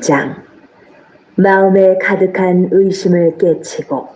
70장 마음에 가득한 의심을 깨치고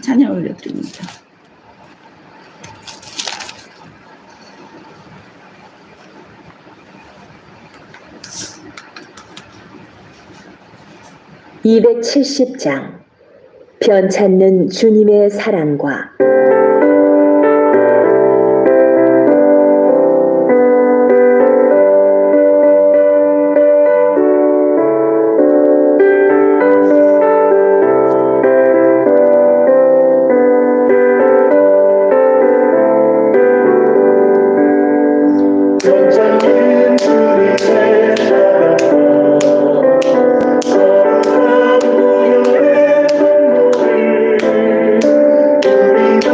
찬양 올려드립니다. (270장) 변찮는 주님의 사랑과 우리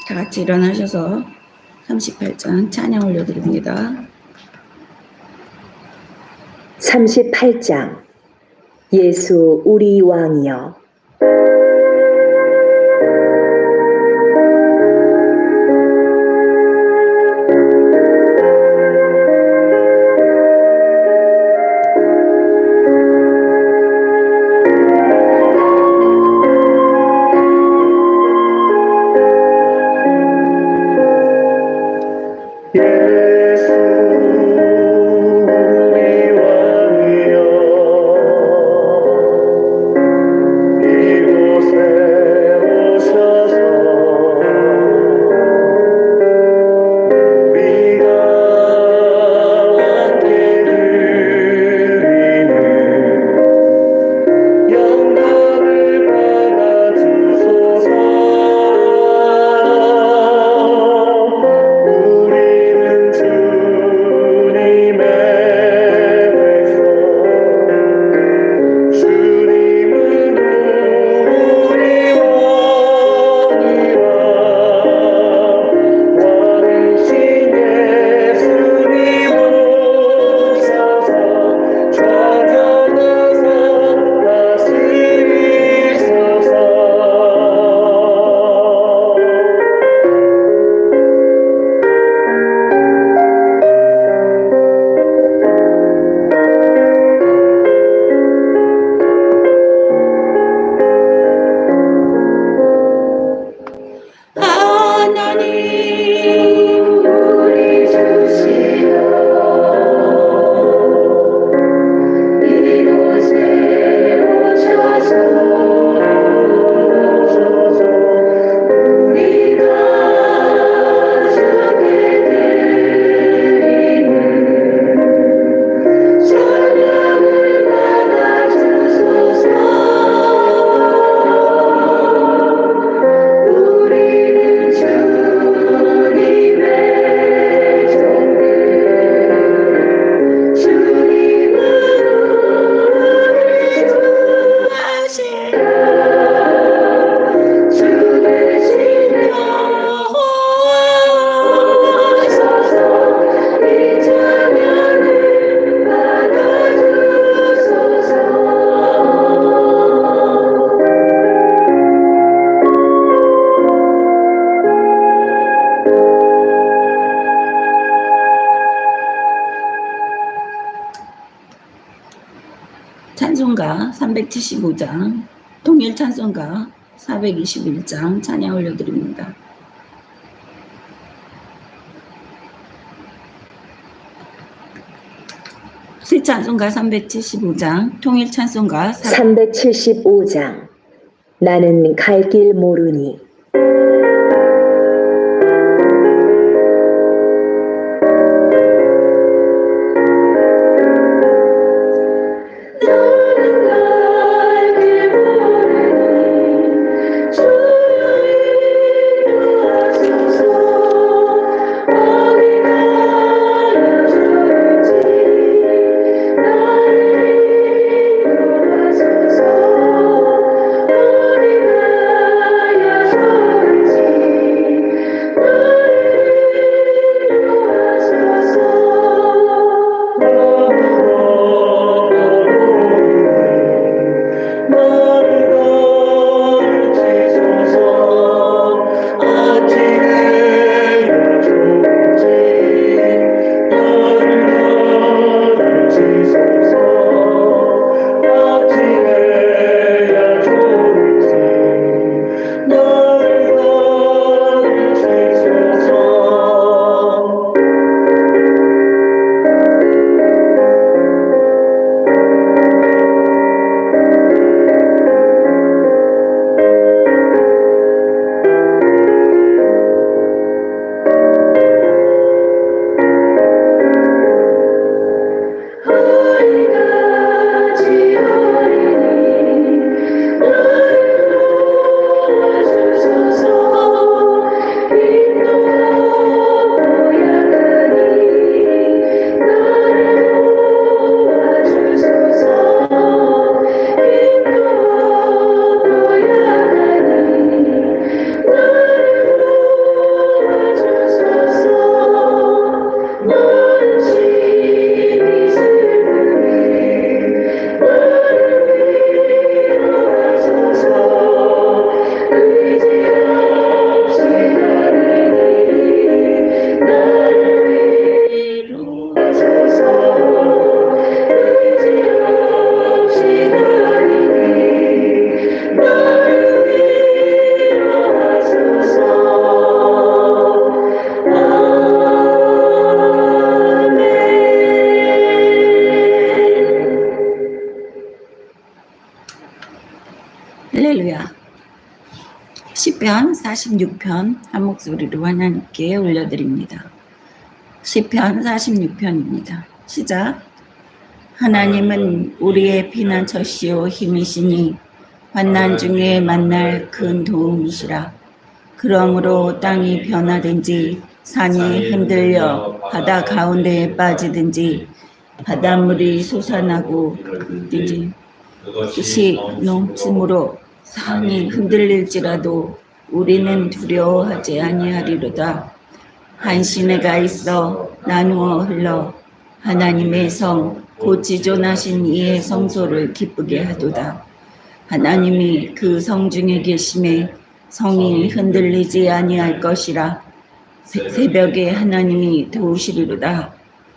다 같이 일어나셔서 38장 찬양 올려드립니다. 38장 예수 우리 왕이여. 찬송가 375장, 동일 찬송가 421장 찬양 올려드립니다. 새 찬송가 375장, 통일 찬송가 375장 나는 갈 길 모르니. 주여 이루어서 시편 46편 한 목소리로 하나님께 올려드립니다. 시편 46편입니다. 시작. 하나님은 우리의 피난처시요 힘이시니 환난 중에 만날 큰 도움이시라. 그러므로 땅이 변하든지 산이 흔들려 바다 가운데에 빠지든지 바닷물이 솟아나고 든지 뜻이 넘침으로 산이 흔들릴지라도 우리는 두려워하지 아니하리로다. 한 시내가 있어 나누어 흘러 하나님의 성 곧 지존하신 이의 성소를 기쁘게 하도다. 하나님이 그 성 중에 계심에 성이 흔들리지 아니할 것이라. 새벽에 하나님이 도우시리로다.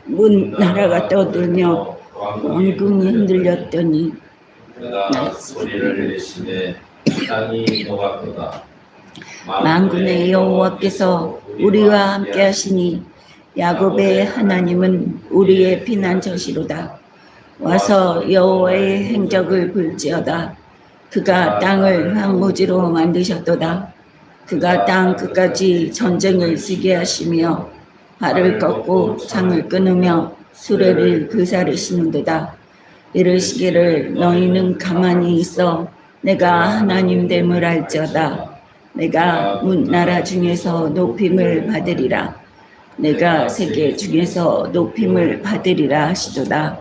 문 나라가 떠들며 왕궁이 흔들렸더니 소리를 내시네 땅이 녹았도다. 만군의 여호와께서 우리와 함께 하시니 야곱의 하나님은 우리의 피난처시로다. 와서 여호와의 행적을 볼지어다. 그가 땅을 황무지로 만드셨도다. 그가 땅 끝까지 전쟁을 쓰게 하시며 발을 꺾고 창을 끊으며 수레를 그사르시는도다. 이르시기를 너희는 가만히 있어 내가 하나님 됨을 알지어다. 내가 문나라 중에서 높임을 받으리라. 내가 세계 중에서 높임을 받으리라 하시도다.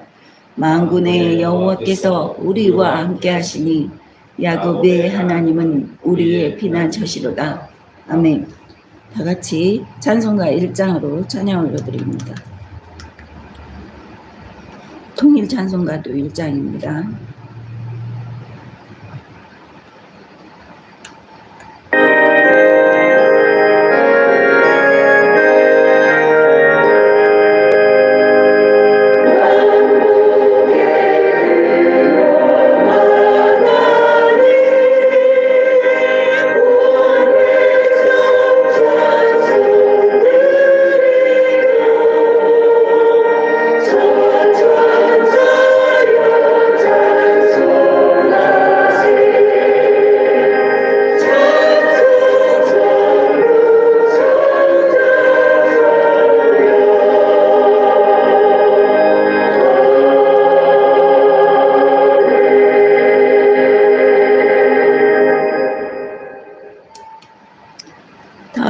만군의 여호와께서 우리와 함께 하시니 야곱의 하나님은 우리의 피난처시로다. 아멘. 다 같이 찬송가 1장으로 찬양 올려드립니다. 통일 찬송가도 1장입니다.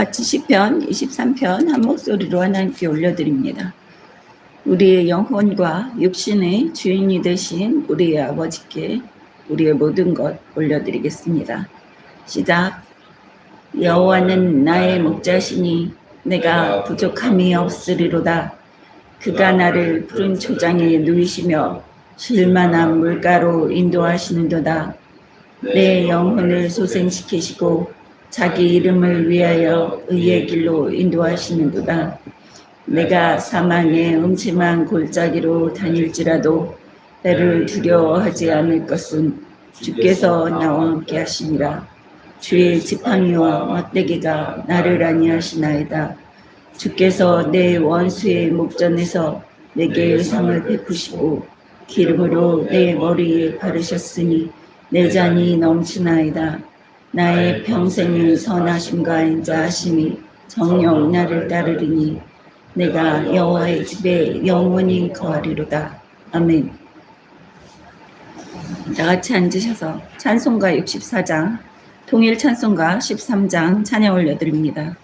다같이 시편 23편 한 목소리로 하나님께 올려드립니다. 우리의 영혼과 육신의 주인이 되신 우리의 아버지께 우리의 모든 것 올려드리겠습니다. 시작. 여호와는 나의 목자시니 내가 부족함이 없으리로다. 그가 나를 푸른 초장에 누이시며 쉴만한 물가로 인도하시는도다. 내 영혼을 소생시키시고 자기 이름을 위하여 의의 길로 인도하시는도다. 내가 사망의 음침한 골짜기로 다닐지라도 배를 두려워하지 않을 것은 주께서 나와 함께 하시니라. 주의 지팡이와 막대기가 나를 안위하시나이다. 주께서 내 원수의 목전에서 내게 의상을 베푸시고 기름으로 내 머리에 바르셨으니 내 잔이 넘치나이다. 나의 평생의 선하심과 인자하심이 정녕 나를 따르리니 내가 여호와의 집에 영원히 거하리로다. 아멘. 다 같이 앉으셔서 찬송가 64장, 통일 찬송가 13장 찬양 올려드립니다.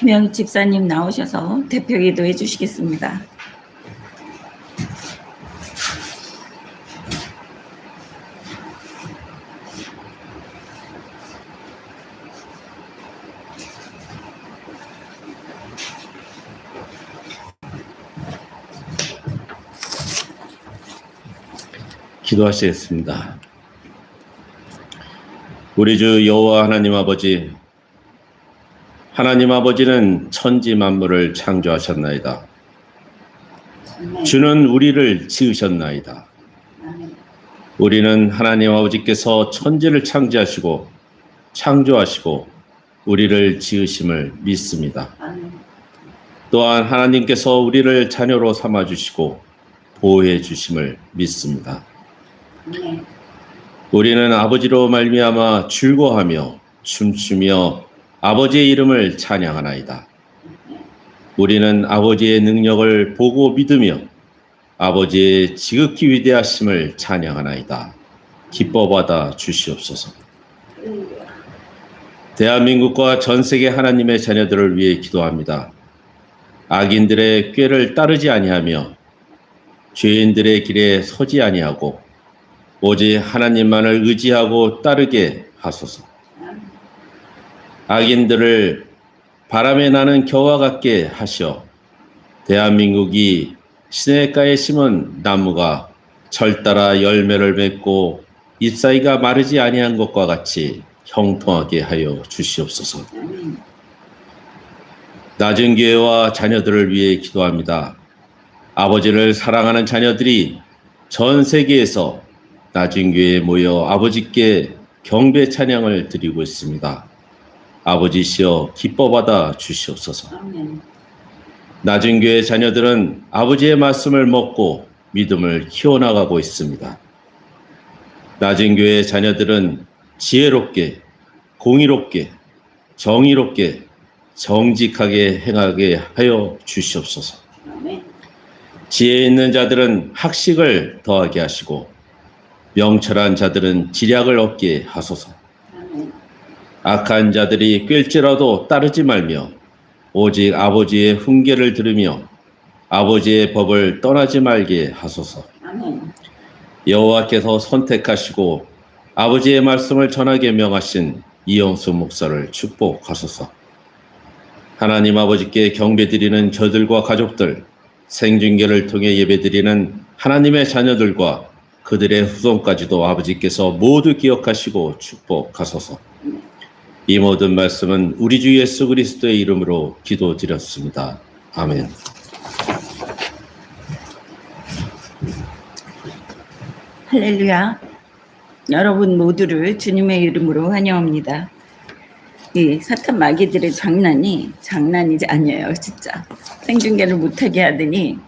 김영희 집사님 나오셔서 대표 기도해 주시겠습니다. 기도하시겠습니다. 우리 주 여호와 하나님 아버지, 하나님 아버지는 천지 만물을 창조하셨나이다. 주는 우리를 지으셨나이다. 우리는 하나님 아버지께서 천지를 창조하시고 우리를 지으심을 믿습니다. 또한 하나님께서 우리를 자녀로 삼아주시고 보호해 주심을 믿습니다. 우리는 아버지로 말미암아 즐거워하며 춤추며 아버지의 이름을 찬양하나이다. 우리는 아버지의 능력을 보고 믿으며 아버지의 지극히 위대하심을 찬양하나이다. 기뻐받아 주시옵소서. 대한민국과 전 세계 하나님의 자녀들을 위해 기도합니다. 악인들의 꾀를 따르지 아니하며 죄인들의 길에 서지 아니하고 오직 하나님만을 의지하고 따르게 하소서. 악인들을 바람에 나는 겨와 같게 하시어 대한민국이 시냇가에 심은 나무가 철 따라 열매를 맺고 잎사귀가 마르지 아니한 것과 같이 형통하게 하여 주시옵소서. 낮은 교회와 자녀들을 위해 기도합니다. 아버지를 사랑하는 자녀들이 전 세계에서 낮은 교회에 모여 아버지께 경배 찬양을 드리고 있습니다. 아버지시여 기뻐받아 주시옵소서. 낮은 교회 자녀들은 아버지의 말씀을 먹고 믿음을 키워나가고 있습니다. 낮은 교회 자녀들은 지혜롭게, 공의롭게, 정의롭게, 정직하게 행하게 하여 주시옵소서. 지혜 있는 자들은 학식을 더하게 하시고 명철한 자들은 지략을 얻게 하소서. 악한 자들이 꿰일지라도 따르지 말며 오직 아버지의 훈계를 들으며 아버지의 법을 떠나지 말게 하소서. 여호와께서 선택하시고 아버지의 말씀을 전하게 명하신 이영수 목사를 축복하소서. 하나님 아버지께 경배드리는 저들과 가족들, 생중계를 통해 예배드리는 하나님의 자녀들과 그들의 후손까지도 아버지께서 모두 기억하시고 축복하소서. 이 모든 말씀은 우리 주 예수 그리스도의 이름으로 기도드렸습니다. 아멘. 할렐루야. 여러분 모두를 주님의 이름으로 환영합니다. 이 사탄 마귀들의 장난이 장난이지 아니에요. 진짜 생중계를 못하게 하더니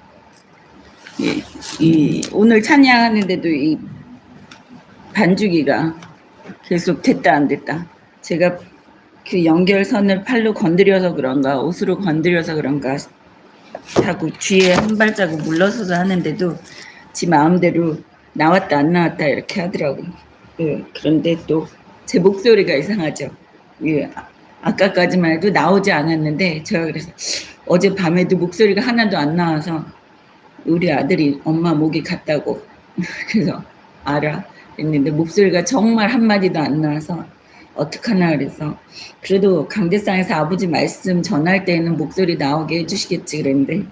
오늘 찬양하는데도 이 반주기가 계속 됐다 안 됐다. 제가 그 연결선을 팔로 건드려서 그런가 옷으로 건드려서 그런가 자꾸 뒤에 한 발자국 물러서서 하는데도 지 마음대로 나왔다 안 나왔다 이렇게 하더라고요. 그런데 또 제 목소리가 이상하죠. 아까까지만 해도 나오지 않았는데 제가 그래서 어젯밤에도 목소리가 하나도 안 나와서 우리 아들이 엄마 목이 갔다고 그래서 알아 했는데 목소리가 정말 한마디도 안 나와서 어떡하나 그래서 그래도 강대상에서 아버지 말씀 전할 때에는 목소리 나오게 해주시겠지 그랬는데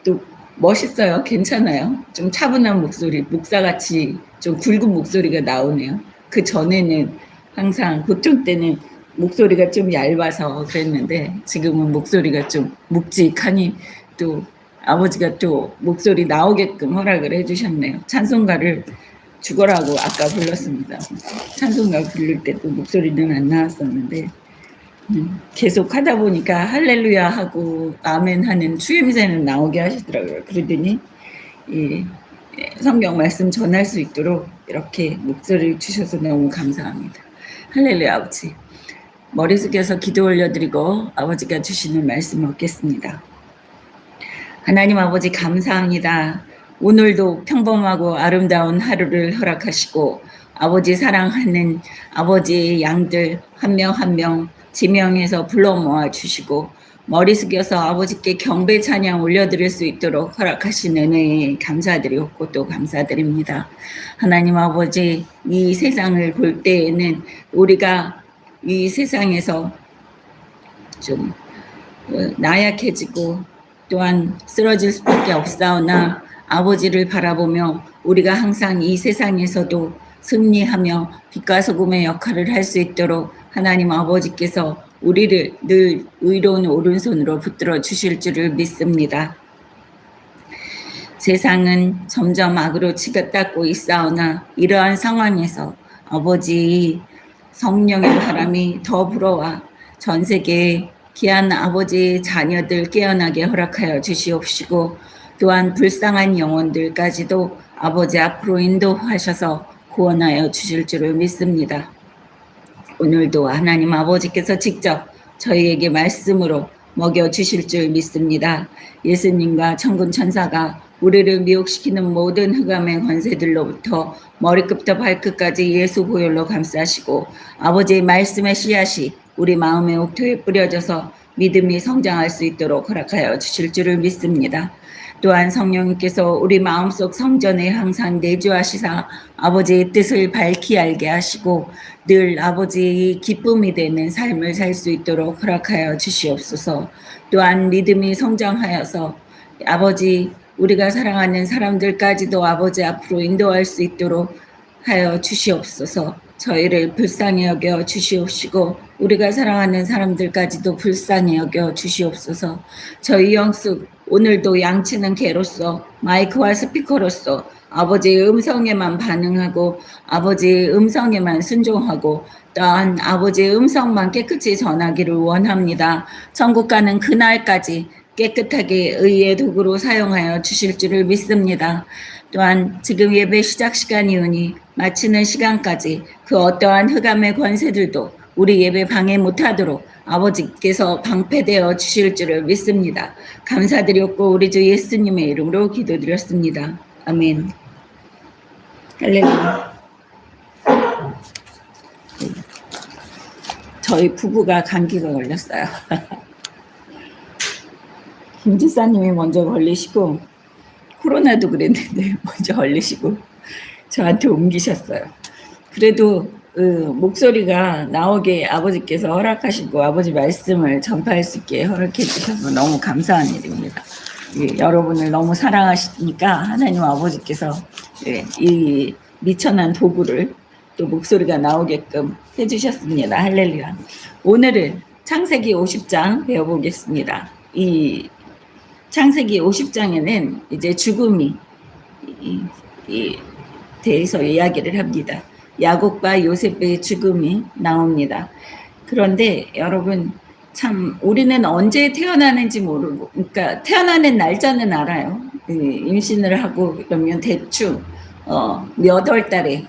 또 멋있어요. 괜찮아요. 좀 차분한 목소리, 목사같이 좀 굵은 목소리가 나오네요. 그 전에는 항상 보통 때는 목소리가 좀 얇아서 그랬는데 지금은 목소리가 좀 묵직하니 또 아버지가 또 목소리 나오게끔 허락을 해주셨네요. 찬송가를 죽어라고 아까 불렀습니다. 찬송가 부를 때도 목소리는 안 나왔었는데 계속 하다 보니까 할렐루야 하고 아멘 하는 추임새는 나오게 하시더라고요. 그러더니 이 성경 말씀 전할 수 있도록 이렇게 목소리를 주셔서 너무 감사합니다. 할렐루야. 아버지 머리 숙여서 기도 올려드리고 아버지가 주시는 말씀 얻겠습니다. 하나님 아버지 감사합니다. 오늘도 평범하고 아름다운 하루를 허락하시고 아버지 사랑하는 아버지의 양들 한 명 한 명 지명해서 불러 모아 주시고 머리 숙여서 아버지께 경배 찬양 올려드릴 수 있도록 허락하신 은혜에 감사드리고 또 감사드립니다. 하나님 아버지, 이 세상을 볼 때에는 우리가 이 세상에서 좀 나약해지고 또한 쓰러질 수밖에 없사오나 아버지를 바라보며 우리가 항상 이 세상에서도 승리하며 빛과 소금의 역할을 할 수 있도록 하나님 아버지께서 우리를 늘 의로운 오른손으로 붙들어 주실 줄을 믿습니다. 세상은 점점 악으로 치닫고 있사오나 이러한 상황에서 아버지 성령의 바람이 더 불어와 전 세계에 귀한 아버지의 자녀들 깨어나게 허락하여 주시옵시고 또한 불쌍한 영혼들까지도 아버지 앞으로 인도하셔서 구원하여 주실 줄을 믿습니다. 오늘도 하나님 아버지께서 직접 저희에게 말씀으로 먹여주실 줄 믿습니다. 예수님과 천군 천사가 우리를 미혹시키는 모든 흑암의 권세들로부터 머리끝부터 발끝까지 예수 보혈로 감싸시고 아버지의 말씀의 씨앗이 우리 마음의 옥토에 뿌려져서 믿음이 성장할 수 있도록 허락하여 주실 줄을 믿습니다. 또한 성령님께서 우리 마음속 성전에 항상 내주하시사 아버지의 뜻을 밝히 알게 하시고 늘 아버지의 기쁨이 되는 삶을 살 수 있도록 허락하여 주시옵소서. 또한 믿음이 성장하여서 아버지 우리가 사랑하는 사람들까지도 아버지 앞으로 인도할 수 있도록 하여 주시옵소서. 저희를 불쌍히 여겨 주시옵시고 우리가 사랑하는 사람들까지도 불쌍히 여겨 주시옵소서. 저희 영숙 오늘도 양치는 개로서 마이크와 스피커로서 아버지의 음성에만 반응하고 아버지의 음성에만 순종하고 또한 아버지의 음성만 깨끗이 전하기를 원합니다. 천국 가는 그날까지 깨끗하게 의의 도구로 사용하여 주실 줄을 믿습니다. 또한 지금 예배 시작 시간이오니 마치는 시간까지 그 어떠한 흑암의 권세들도 우리 예배 방해 못하도록 아버지께서 방패되어 주실 줄을 믿습니다. 감사드렸고 우리 주 예수님의 이름으로 기도드렸습니다. 아멘. 할렐루야. 저희 부부가 감기가 걸렸어요. 김 지사님이 먼저 걸리시고 코로나도 그랬는데 먼저 걸리시고 저한테 옮기셨어요. 그래도 목소리가 나오게 아버지께서 허락하시고 아버지 말씀을 전파할 수 있게 허락해 주셔서 너무 감사한 일입니다. 여러분을 너무 사랑하시니까 하나님 아버지께서 이 미천한 도구를 또 목소리가 나오게끔 해주셨습니다. 할렐루야. 오늘은 창세기 50장 배워보겠습니다. 이 창세기 50장에는 이제 죽음이 대해서 이야기를 합니다. 야곱과 요셉의 죽음이 나옵니다. 그런데 여러분 참 우리는 언제 태어나는지 모르고 그러니까 태어나는 날짜는 알아요. 임신을 하고 그러면 대충 몇 월 달에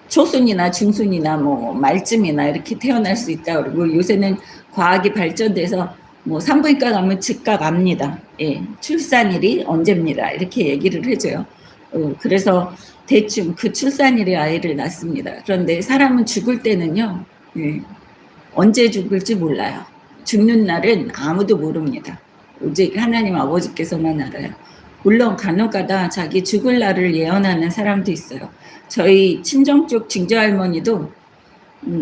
초순이나 중순이나 뭐 말쯤이나 이렇게 태어날 수 있다. 그리고 요새는 과학이 발전돼서 뭐 산부인과 가면 즉각 압니다. 출산일이 언제입니다. 이렇게 얘기를 해줘요. 그래서 대충 그 출산일에 아이를 낳습니다. 그런데 사람은 죽을 때는요, 언제 죽을지 몰라요. 죽는 날은 아무도 모릅니다. 오직 하나님 아버지께서만 알아요. 물론 간혹가다 자기 죽을 날을 예언하는 사람도 있어요. 저희 친정 쪽 증조할머니도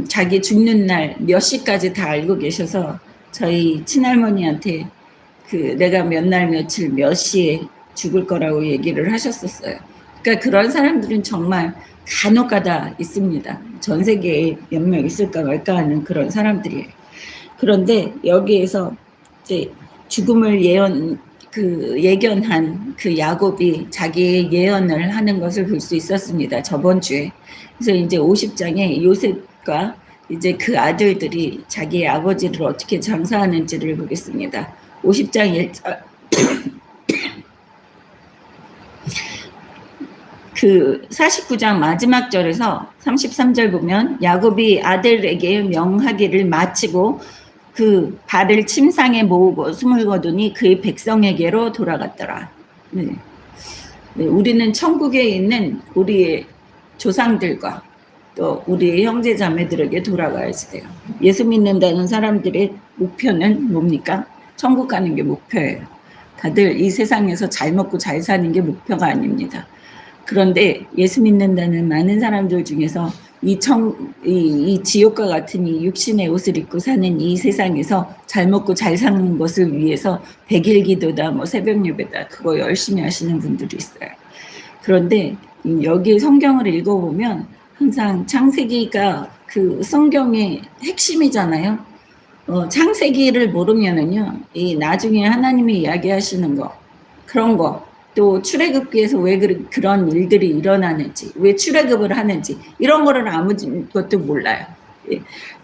자기 죽는 날 몇 시까지 다 알고 계셔서 저희 친할머니한테 내가 몇 날 며칠 몇 시에 죽을 거라고 얘기를 하셨었어요. 그러니까 그런 사람들은 정말 간혹가다 있습니다. 전 세계에 몇 명 있을까 말까 하는 그런 사람들이에요. 그런데 여기에서 이제 죽음을 예견한 그 야곱이 자기의 예언을 하는 것을 볼 수 있었습니다. 저번 주에. 그래서 이제 50장에 요셉과 이제 그 아들들이 자기의 아버지를 어떻게 장사하는지를 보겠습니다. 50장 1절. 그 49장 마지막 절에서 33절 보면 야곱이 아들에게 명하기를 마치고 그 발을 침상에 모으고 숨을 거두니 그의 백성에게로 돌아갔더라. 우리는 천국에 있는 우리의 조상들과 또 우리 형제 자매들에게 돌아가야지 돼요. 예수 믿는다는 사람들의 목표는 뭡니까? 천국 가는 게 목표예요. 다들 이 세상에서 잘 먹고 잘 사는 게 목표가 아닙니다. 그런데 예수 믿는다는 많은 사람들 중에서 이 지옥과 같은 이 육신의 옷을 입고 사는 이 세상에서 잘 먹고 잘 사는 것을 위해서 백일 기도다, 뭐 새벽 예배다, 그거 열심히 하시는 분들이 있어요. 그런데 여기 성경을 읽어보면 항상 창세기가 그 성경의 핵심이잖아요. 창세기를 모르면은요, 이 나중에 하나님이 이야기하시는 거, 그런 거, 또 출애굽기에서 왜 그런 일들이 일어나는지, 왜 출애굽을 하는지, 이런 거를 아무것도 몰라요.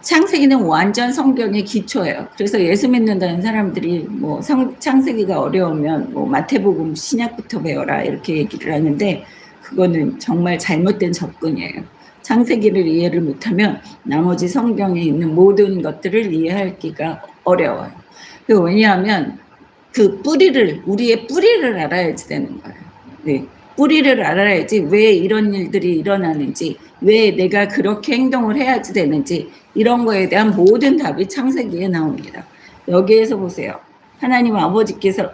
창세기는 완전 성경의 기초예요. 그래서 예수 믿는다는 사람들이 뭐 창세기가 어려우면 뭐 마태복음 신약부터 배워라 이렇게 얘기를 하는데, 그거는 정말 잘못된 접근이에요. 창세기를 이해를 못하면 나머지 성경에 있는 모든 것들을 이해하기가 어려워요. 왜냐하면 그 우리의 뿌리를 알아야지 되는 거예요. 네. 뿌리를 알아야지 왜 이런 일들이 일어나는지, 왜 내가 그렇게 행동을 해야지 되는지, 이런 거에 대한 모든 답이 창세기에 나옵니다. 여기에서 보세요. 하나님 아버지께서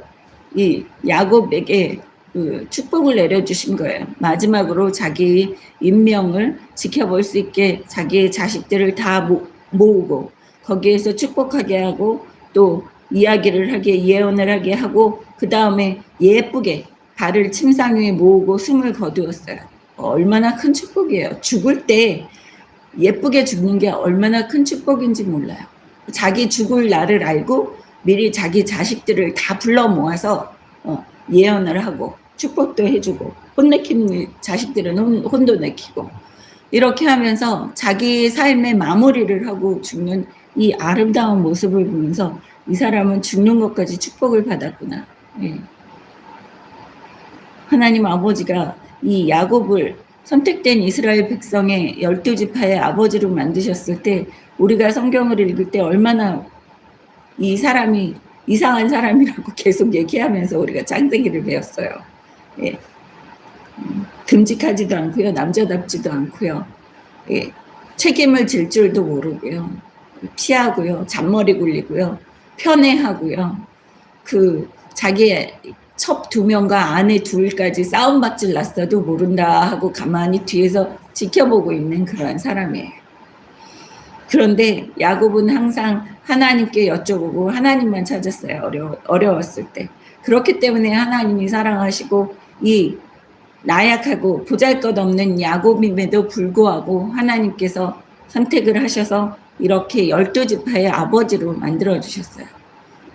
이 야곱에게 그 축복을 내려주신 거예요. 마지막으로 자기 인명을 지켜볼 수 있게 자기의 자식들을 다 모으고 거기에서 축복하게 하고 또 이야기를 하게, 예언을 하게 하고, 그 다음에 예쁘게 발을 침상 위에 모으고 숨을 거두었어요. 얼마나 큰 축복이에요. 죽을 때 예쁘게 죽는 게 얼마나 큰 축복인지 몰라요. 자기 죽을 날을 알고 미리 자기 자식들을 다 불러 모아서 예언을 하고 축복도 해주고, 혼내킨 자식들은 혼도 내키고, 이렇게 하면서 자기 삶의 마무리를 하고 죽는 이 아름다운 모습을 보면서 이 사람은 죽는 것까지 축복을 받았구나. 예. 하나님 아버지가 이 야곱을 선택된 이스라엘 백성의 12지파의 아버지로 만드셨을 때, 우리가 성경을 읽을 때 얼마나 이 사람이 이상한 사람이라고 계속 얘기하면서 우리가 창세기를 배웠어요. 예. 듬직하지도 않고요, 남자답지도 않고요, 예. 책임을 질 줄도 모르고요, 피하고요, 잔머리 굴리고요, 편애하고요, 그 자기의 첩 2명과 아내 2까지 싸움박질 났어도 모른다 하고 가만히 뒤에서 지켜보고 있는 그런 사람이에요. 그런데 야곱은 항상 하나님께 여쭤보고 하나님만 찾았어요. 어려웠을 때. 그렇기 때문에 하나님이 사랑하시고 이 나약하고 보잘것없는 야곱임에도 불구하고 하나님께서 선택을 하셔서 이렇게 12지파의 아버지로 만들어주셨어요.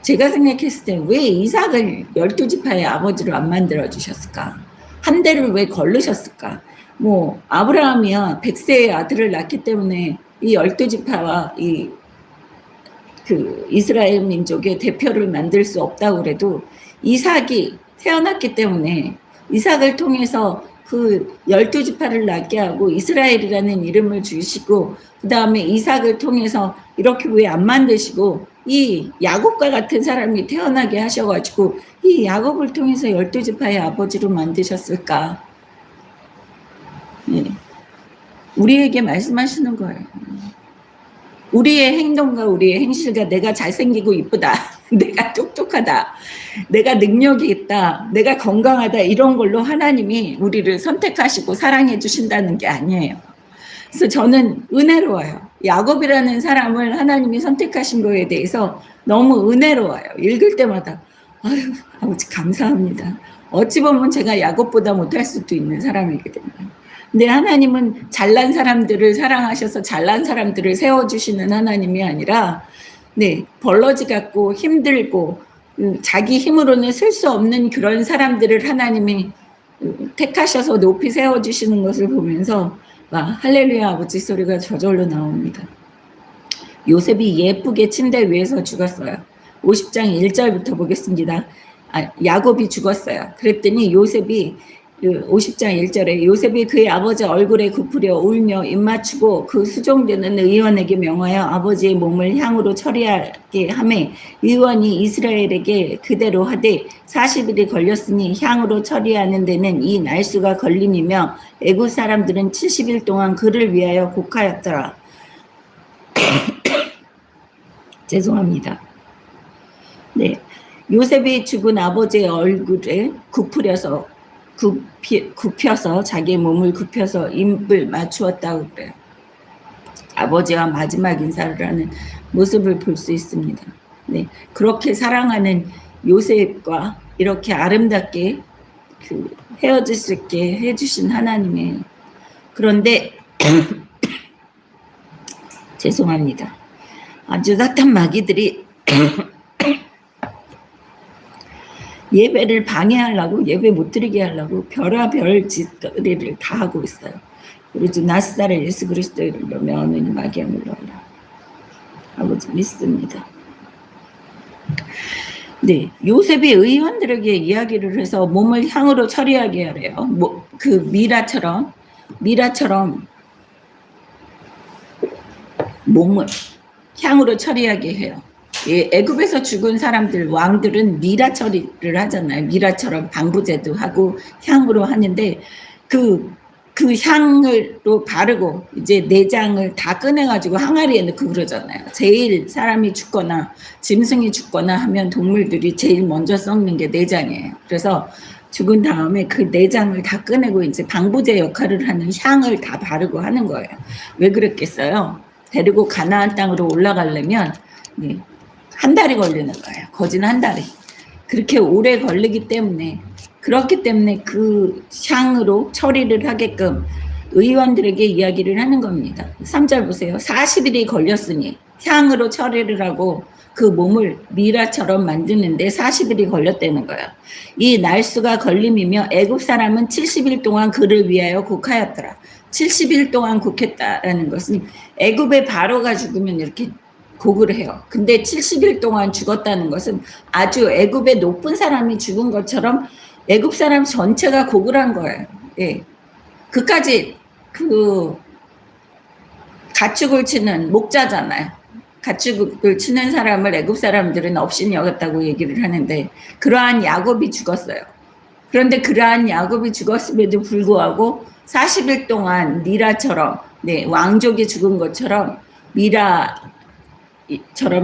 제가 생각했을 때 왜 이삭을 12지파의 아버지로 안 만들어주셨을까? 한 대를 왜 걸르셨을까? 뭐 아브라함이야 100세의 아들을 낳기 때문에 이 12지파와 그 이스라엘 민족의 대표를 만들 수 없다고 그래도 이삭이 태어났기 때문에 이삭을 통해서 그 12지파를 낳게 하고 이스라엘이라는 이름을 주시고, 그 다음에 이삭을 통해서 이렇게 왜 안 만드시고 이 야곱과 같은 사람이 태어나게 하셔가지고 이 야곱을 통해서 12지파의 아버지로 만드셨을까? 네. 우리에게 말씀하시는 거예요. 우리의 행동과 우리의 행실과 내가 잘생기고 이쁘다, 내가 똑똑하다, 내가 능력이 있다, 내가 건강하다, 이런 걸로 하나님이 우리를 선택하시고 사랑해 주신다는 게 아니에요. 그래서 저는 은혜로워요. 야곱이라는 사람을 하나님이 선택하신 거에 대해서 너무 은혜로워요. 읽을 때마다 아유, 아버지 감사합니다. 어찌 보면 제가 야곱보다 못할 수도 있는 사람이거든요. 근데 하나님은 잘난 사람들을 사랑하셔서 잘난 사람들을 세워주시는 하나님이 아니라, 네, 벌러지 같고 힘들고 자기 힘으로는 쓸 수 없는 그런 사람들을 하나님이 택하셔서 높이 세워주시는 것을 보면서 할렐루야 아버지 소리가 저절로 나옵니다. 요셉이 예쁘게 침대 위에서 죽었어요. 50장 1절부터 보겠습니다. 야곱이 죽었어요. 그랬더니 요셉이 50장 1절에 요셉이 그의 아버지 얼굴에 굽으려 울며 입맞추고 그 수종되는 의원에게 명하여 아버지의 몸을 향으로 처리하게 하매 의원이 이스라엘에게 그대로 하되 40일이 걸렸으니 향으로 처리하는 데는 이 날수가 걸림이며 애굽 사람들은 70일 동안 그를 위하여 곡하였더라. 죄송합니다. 네, 요셉이 죽은 아버지의 얼굴에 굽혀서 자기의 몸을 굽혀서 입을 맞추었다고 그래요. 아버지와 마지막 인사를 하는 모습을 볼 수 있습니다. 네, 그렇게 사랑하는 요셉과 이렇게 아름답게 헤어질 수 있게 해주신 하나님의 그런데 죄송합니다. 아주 나탄 마귀들이 예배를 방해하려고 예배 못 드리게 하려고 별의별 짓거리를 다 하고 있어요. 우리 나스사렛 예수 그리스도를 명하는 마귀야 물러라. 아버지 믿습니다. 네, 요셉이 의원들에게 이야기를 해서 몸을 향으로 처리하게 하래요. 그 미라처럼 몸을 향으로 처리하게 해요. 애굽에서 죽은 사람들 왕들은 미라 처리를 하잖아요. 미라처럼 방부제도 하고 향으로 하는데 그 향으로 바르고 이제 내장을 다 꺼내가지고 항아리에 넣고 그러잖아요. 제일 사람이 죽거나 짐승이 죽거나 하면 동물들이 제일 먼저 썩는 게 내장이에요. 그래서 죽은 다음에 그 내장을 다 꺼내고 이제 방부제 역할을 하는 향을 다 바르고 하는 거예요. 왜 그랬겠어요? 데리고 가나안 땅으로 올라가려면 한 달이 걸리는 거예요. 거진 한 달이. 그렇게 오래 걸리기 때문에 그렇기 때문에 그 향으로 처리를 하게끔 의원들에게 이야기를 하는 겁니다. 3절 보세요. 40일이 걸렸으니 향으로 처리를 하고 그 몸을 미라처럼 만드는데 40일이 걸렸다는 거예요. 이 날수가 걸림이며 애굽 사람은 70일 동안 그를 위하여 곡하였더라. 70일 동안 곡했다라는 것은 애굽의 바로가 죽으면 이렇게 곡을 해요. 근데 70일 동안 죽었다는 것은 아주 애굽의 높은 사람이 죽은 것처럼 애굽 사람 전체가 곡을 한 거예요. 예. 그까지 가축을 치는 목자잖아요. 가축을 치는 사람을 애굽 사람들은 업신이 여겼다고 얘기를 하는데 그러한 야곱이 죽었어요. 그런데 그러한 야곱이 죽었음에도 불구하고 40일 동안 미라처럼 왕족이 죽은 것처럼 미라처럼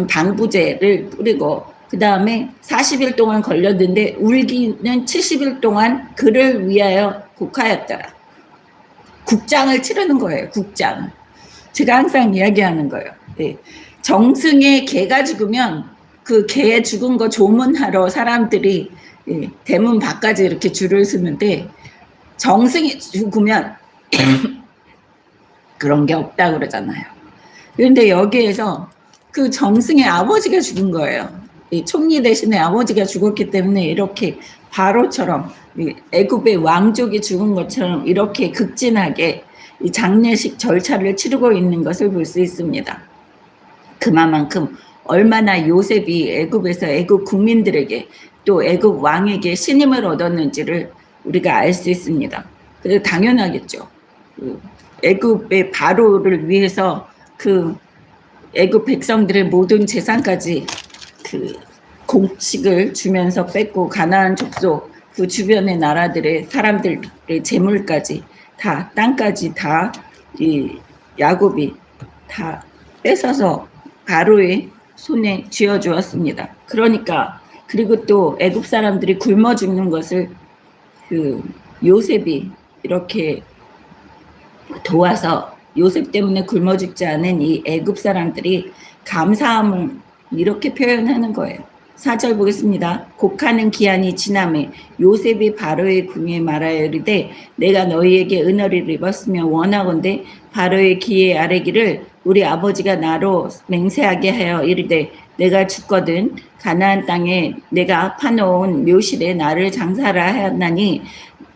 방부제를 뿌리고 그 다음에 40일 동안 걸렸는데 울기는 70일 동안 그를 위하여 곡하였더라. 국장을 치르는 거예요. 국장. 제가 항상 이야기하는 거예요. 네. 정승의 개가 죽으면 그 개 죽은 거 조문하러 사람들이 대문 밖까지 이렇게 줄을 서는데 정승이 죽으면 그런 게 없다고 그러잖아요. 그런데 여기에서 그 정승의 아버지가 죽은 거예요. 이 총리 대신에 아버지가 죽었기 때문에 이렇게 바로처럼 애굽의 왕족이 죽은 것처럼 이렇게 극진하게 이 장례식 절차를 치르고 있는 것을 볼 수 있습니다. 그만큼 얼마나 요셉이 애굽에서 애굽 국민들에게 또 애굽 왕에게 신임을 얻었는지를 우리가 알 수 있습니다. 그래서 당연하겠죠. 애굽의 바로를 위해서 그 애굽 백성들의 모든 재산까지 공식을 주면서 뺏고 가나안 족속 그 주변의 나라들의 사람들의 재물까지 다 땅까지 다 이 야곱이 다 뺏어서 바로의 손에 쥐어 주었습니다. 그러니까 그리고 또 애굽 사람들이 굶어 죽는 것을 요셉이 이렇게 도와서 요셉 때문에 굶어 죽지 않은 이 애굽 사람들이 감사함을 이렇게 표현하는 거예요. 4절 보겠습니다. 곡하는 기한이 지나매 요셉이 바로의 궁에 말하여 이르되 내가 너희에게 은혜를 입었으며 원하건대 바로의 귀에 아뢰기를 우리 아버지가 나로 맹세하게 하여 이르되 내가 죽거든 가나안 땅에 내가 파놓은 묘실에 나를 장사하라 하였나니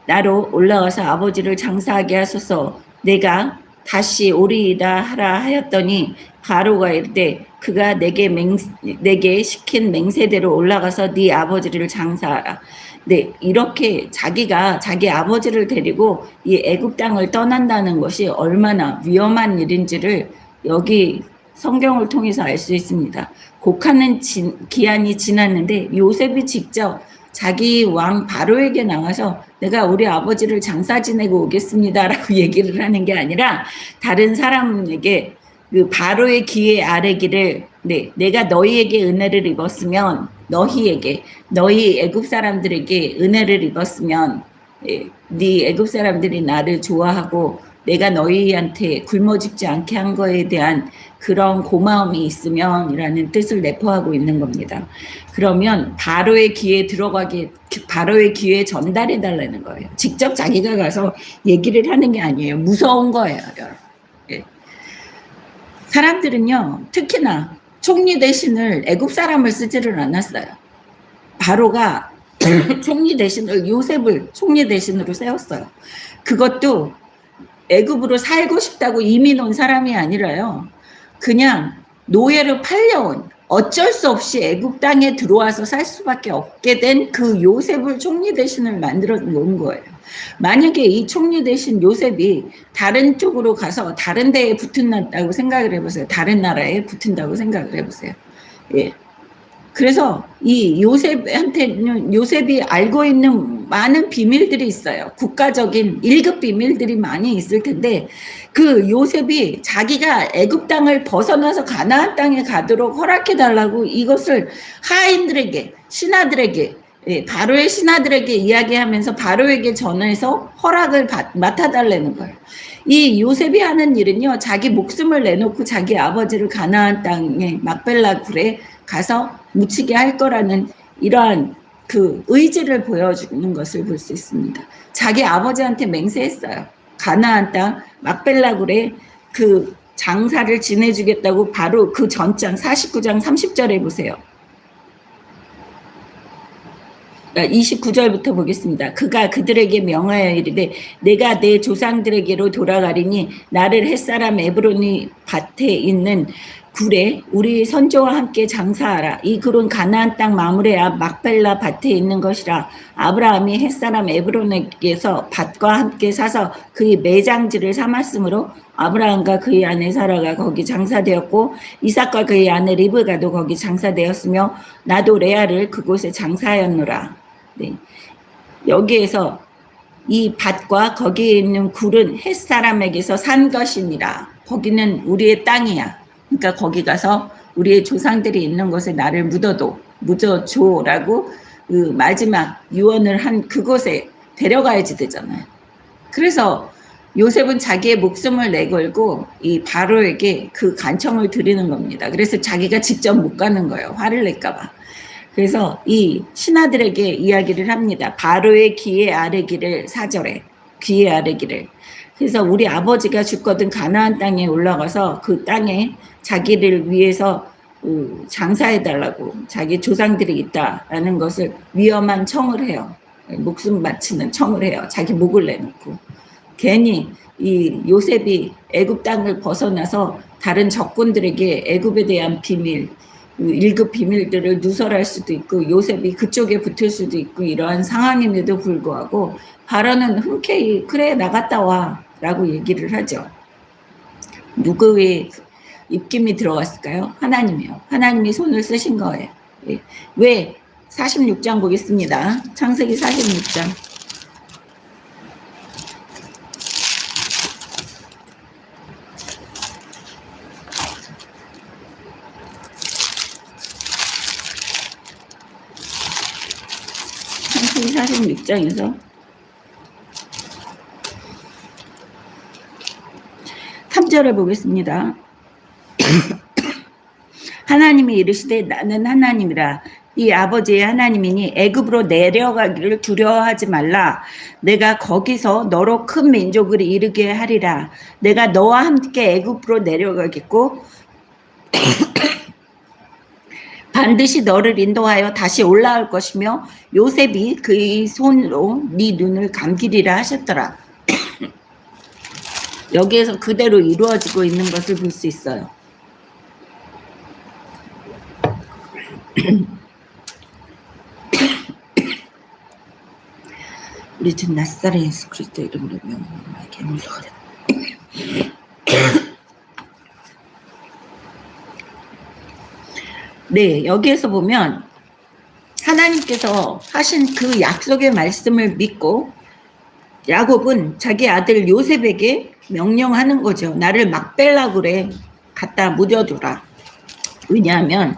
나로 올라와서 아버지를 장사하게 하소서. 내가 다시 오리이다 하라 하였더니 바로가 이르되 그가 내게 시킨 맹세대로 올라가서 네 아버지를 장사하라. 네, 이렇게 자기가 자기 아버지를 데리고 이 애굽 땅을 떠난다는 것이 얼마나 위험한 일인지를 여기 성경을 통해서 알 수 있습니다. 곡하는 기한이 지났는데 요셉이 직접 자기 왕 바로에게 나와서 내가 우리 아버지를 장사 지내고 오겠습니다라고 얘기를 하는 게 아니라 다른 사람에게 그 바로의 기에 아뢰기를 네, 내가 너희에게 은혜를 입었으면 너희 애굽 사람들에게 은혜를 입었으면 네 애굽 사람들이 나를 좋아하고 내가 너희한테 굶어 죽지 않게 한 거에 대한 그런 고마움이 있으면 이라는 뜻을 내포하고 있는 겁니다. 그러면 바로의 귀에 바로의 귀에 전달해 달라는 거예요. 직접 자기가 가서 얘기를 하는 게 아니에요. 무서운 거예요, 여러분. 예. 사람들은요, 특히나 총리 대신을 애굽 사람을 쓰지를 않았어요. 바로가 총리 대신을 요셉을 총리 대신으로 세웠어요. 그것도 애굽으로 살고 싶다고 이민 온 사람이 아니라요. 그냥 노예로 팔려온 어쩔 수 없이 애굽 땅에 들어와서 살 수밖에 없게 된 그 요셉을 총리 대신을 만들어 놓은 거예요. 만약에 이 총리 대신 요셉이 다른 쪽으로 가서 다른 데에 붙은다고 생각을 해보세요. 다른 나라에 붙은다고 생각을 해보세요. 예. 그래서 이 요셉한테는 요셉이 알고 있는 많은 비밀들이 있어요. 국가적인 1급 비밀들이 많이 있을 텐데 그 요셉이 자기가 애굽 땅을 벗어나서 가나안 땅에 가도록 허락해 달라고 이것을 하인들에게 신하들에게 바로의 신하들에게 이야기하면서 바로에게 전해서 허락을 맡아달라는 거예요. 이 요셉이 하는 일은요, 자기 목숨을 내놓고 자기 아버지를 가나안 땅에 막벨라 굴에 가서 묻히게 할 거라는 이러한 그 의지를 보여주는 것을 볼 수 있습니다. 자기 아버지한테 맹세했어요. 가나안 땅 막벨라 굴에 그 장사를 지내주겠다고 바로 그 전장 49장 30절에 보세요. 29절부터 보겠습니다. 그가 그들에게 명하여 이르되 내가 내 조상들에게로 돌아가리니 나를 햇사람 에브론이 밭에 있는 굴에 우리 선조와 함께 장사하라. 이 굴은 가나안 땅 마므레 앞 막벨라 밭에 있는 것이라. 아브라함이 햇사람 에브론에게서 밭과 함께 사서 그의 매장지를 삼았으므로 아브라함과 그의 아내 사라가 거기 장사되었고 이삭과 그의 아내 리브가도 거기 장사되었으며 나도 레아를 그곳에 장사하였노라. 네. 여기에서 이 밭과 거기에 있는 굴은 햇사람에게서 산 것이니라. 거기는 우리의 땅이야. 그러니까 거기 가서 우리의 조상들이 있는 곳에 나를 묻어줘라고 그 마지막 유언을 한 그곳에 데려가야지 되잖아요. 그래서 요셉은 자기의 목숨을 내걸고 이 바로에게 그 간청을 드리는 겁니다. 그래서 자기가 직접 못 가는 거예요. 화를 낼까 봐. 그래서 이 신하들에게 이야기를 합니다. 바로의 귀에 아뢰기를 4절에 귀에 아뢰기를. 그래서 우리 아버지가 죽거든 가나안 땅에 올라가서 그 땅에 자기를 위해서 장사해달라고 자기 조상들이 있다라는 것을 위험한 청을 해요. 목숨 바치는 청을 해요. 자기 목을 내놓고. 괜히 이 요셉이 애굽 땅을 벗어나서 다른 적군들에게 애굽에 대한 비밀, 1급 비밀들을 누설할 수도 있고 요셉이 그쪽에 붙을 수도 있고 이러한 상황임에도 불구하고 바로는 흔쾌히 그래 나갔다 와 라고 얘기를 하죠. 누구의 입김이 들어갔을까요? 하나님이요. 하나님이 손을 쓰신 거예요. 왜? 46장 보겠습니다. 창세기 46장. 창세기 46장에서 3절을 보겠습니다. 하나님이 이르시되 나는 하나님이라 네 아버지의 하나님이니 애굽으로 내려가기를 두려워하지 말라. 내가 거기서 너로 큰 민족을 이루게 하리라. 내가 너와 함께 애굽으로 내려가겠고 반드시 너를 인도하여 다시 올라올 것이며 요셉이 그의 손으로 네 눈을 감기리라 하셨더라. 여기에서 그대로 이루어지고 있는 것을 볼 수 있어요. 우리 주 나사렛 예수 그리스도 이름으로 명령하게 물러가라. 네, 여기에서 보면 하나님께서 하신 그 약속의 말씀을 믿고 야곱은 자기 아들 요셉에게 명령하는 거죠. 나를 막벨라굴에 갖다 묻여두라. 왜냐하면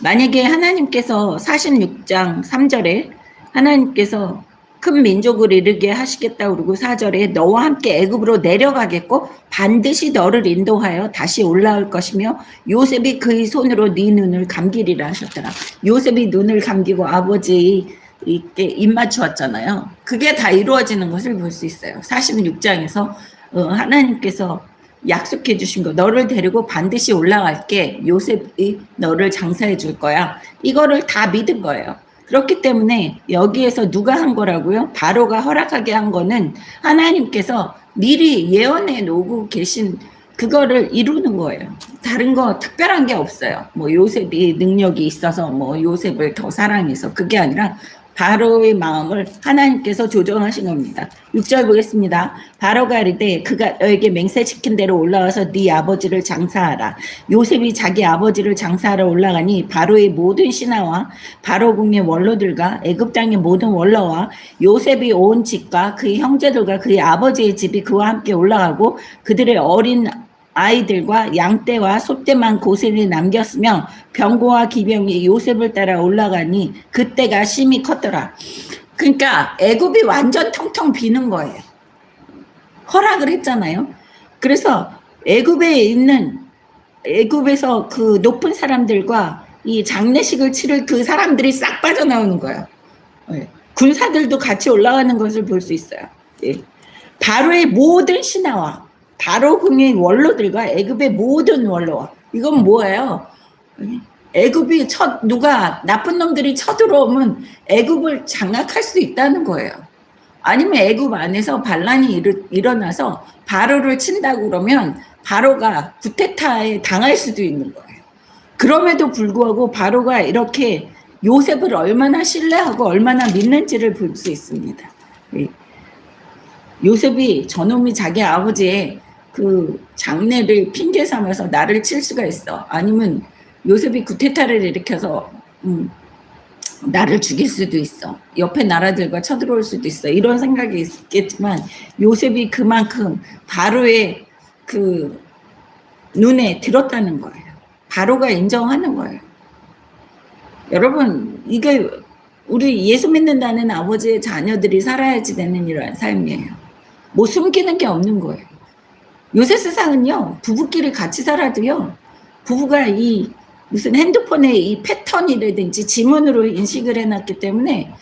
만약에 하나님께서 46장 3절에 하나님께서 큰 민족을 이루게 하시겠다 그러고 4절에 너와 함께 애굽으로 내려가겠고 반드시 너를 인도하여 다시 올라올 것이며 요셉이 그의 손으로 네 눈을 감기리라 하셨더라. 요셉이 눈을 감기고 아버지 이렇게 입 맞추었잖아요. 그게 다 이루어지는 것을 볼 수 있어요. 46장에서 하나님께서 약속해 주신 거, 너를 데리고 반드시 올라갈게, 요셉이 너를 장사해 줄 거야, 이거를 다 믿은 거예요. 그렇기 때문에 여기에서 누가 한 거라고요? 바로가 허락하게 한 거는 하나님께서 미리 예언해 놓고 계신 그거를 이루는 거예요. 다른 거 특별한 게 없어요. 뭐 요셉이 능력이 있어서 뭐 요셉을 더 사랑해서, 그게 아니라 바로의 마음을 하나님께서 조정하신 겁니다. 6절 보겠습니다. 바로가 이르되 그가 너에게 맹세시킨 대로 올라와서 네 아버지를 장사하라. 요셉이 자기 아버지를 장사하러 올라가니 바로의 모든 신하와 바로 궁의 원로들과 애굽 땅의 모든 원로와 요셉이 온 집과 그의 형제들과 그의 아버지의 집이 그와 함께 올라가고 그들의 어린 아이들과 양떼와 소떼만 고센에 남겼으며 병거와 기병이 요셉을 따라 올라가니 그때가 심히 컸더라. 그러니까 애굽이 완전 텅텅 비는 거예요. 허락을 했잖아요. 그래서 애굽에서 그 높은 사람들과 이 장례식을 치를 그 사람들이 싹 빠져나오는 거예요. 군사들도 같이 올라가는 것을 볼 수 있어요. 바로의 모든 신하와 바로 궁의 원로들과 애굽의 모든 원로와, 이건 뭐예요? 애굽이 누가 나쁜 놈들이 쳐들어오면 애굽을 장악할 수 있다는 거예요. 아니면 애굽 안에서 반란이 일어나서 바로를 친다고 그러면 바로가 쿠데타에 당할 수도 있는 거예요. 그럼에도 불구하고 바로가 이렇게 요셉을 얼마나 신뢰하고 얼마나 믿는지를 볼 수 있습니다. 요셉이 저놈이 자기 아버지의 그 장례를 핑계 삼아서 나를 칠 수가 있어. 아니면 요셉이 쿠데타를 일으켜서 나를 죽일 수도 있어. 옆에 나라들과 쳐들어올 수도 있어. 이런 생각이 있겠지만 요셉이 그만큼 바로의 그 눈에 들었다는 거예요. 바로가 인정하는 거예요. 여러분, 이게 우리 예수 믿는다는 아버지의 자녀들이 살아야지 되는 이런 삶이에요. 뭐 숨기는 게 없는 거예요. 요새 세상은요, 부부끼리 같이 살아도요, 부부가 이 무슨 핸드폰에 이 패턴이라든지 지문으로 인식을 해놨기 때문에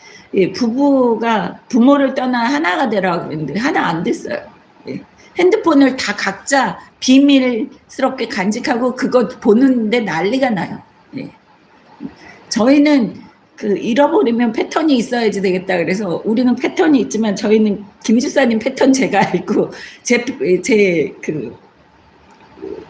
부부가 부모를 떠나 하나가 되라고 했는데 하나 안 됐어요. 핸드폰을 다 각자 비밀스럽게 간직하고 그거 보는데 난리가 나요. 저희는 그 잃어버리면 패턴이 있어야지 되겠다 그래서 우리는 패턴이 있지만 저희는 김 집사님 패턴 제가 알고 제 그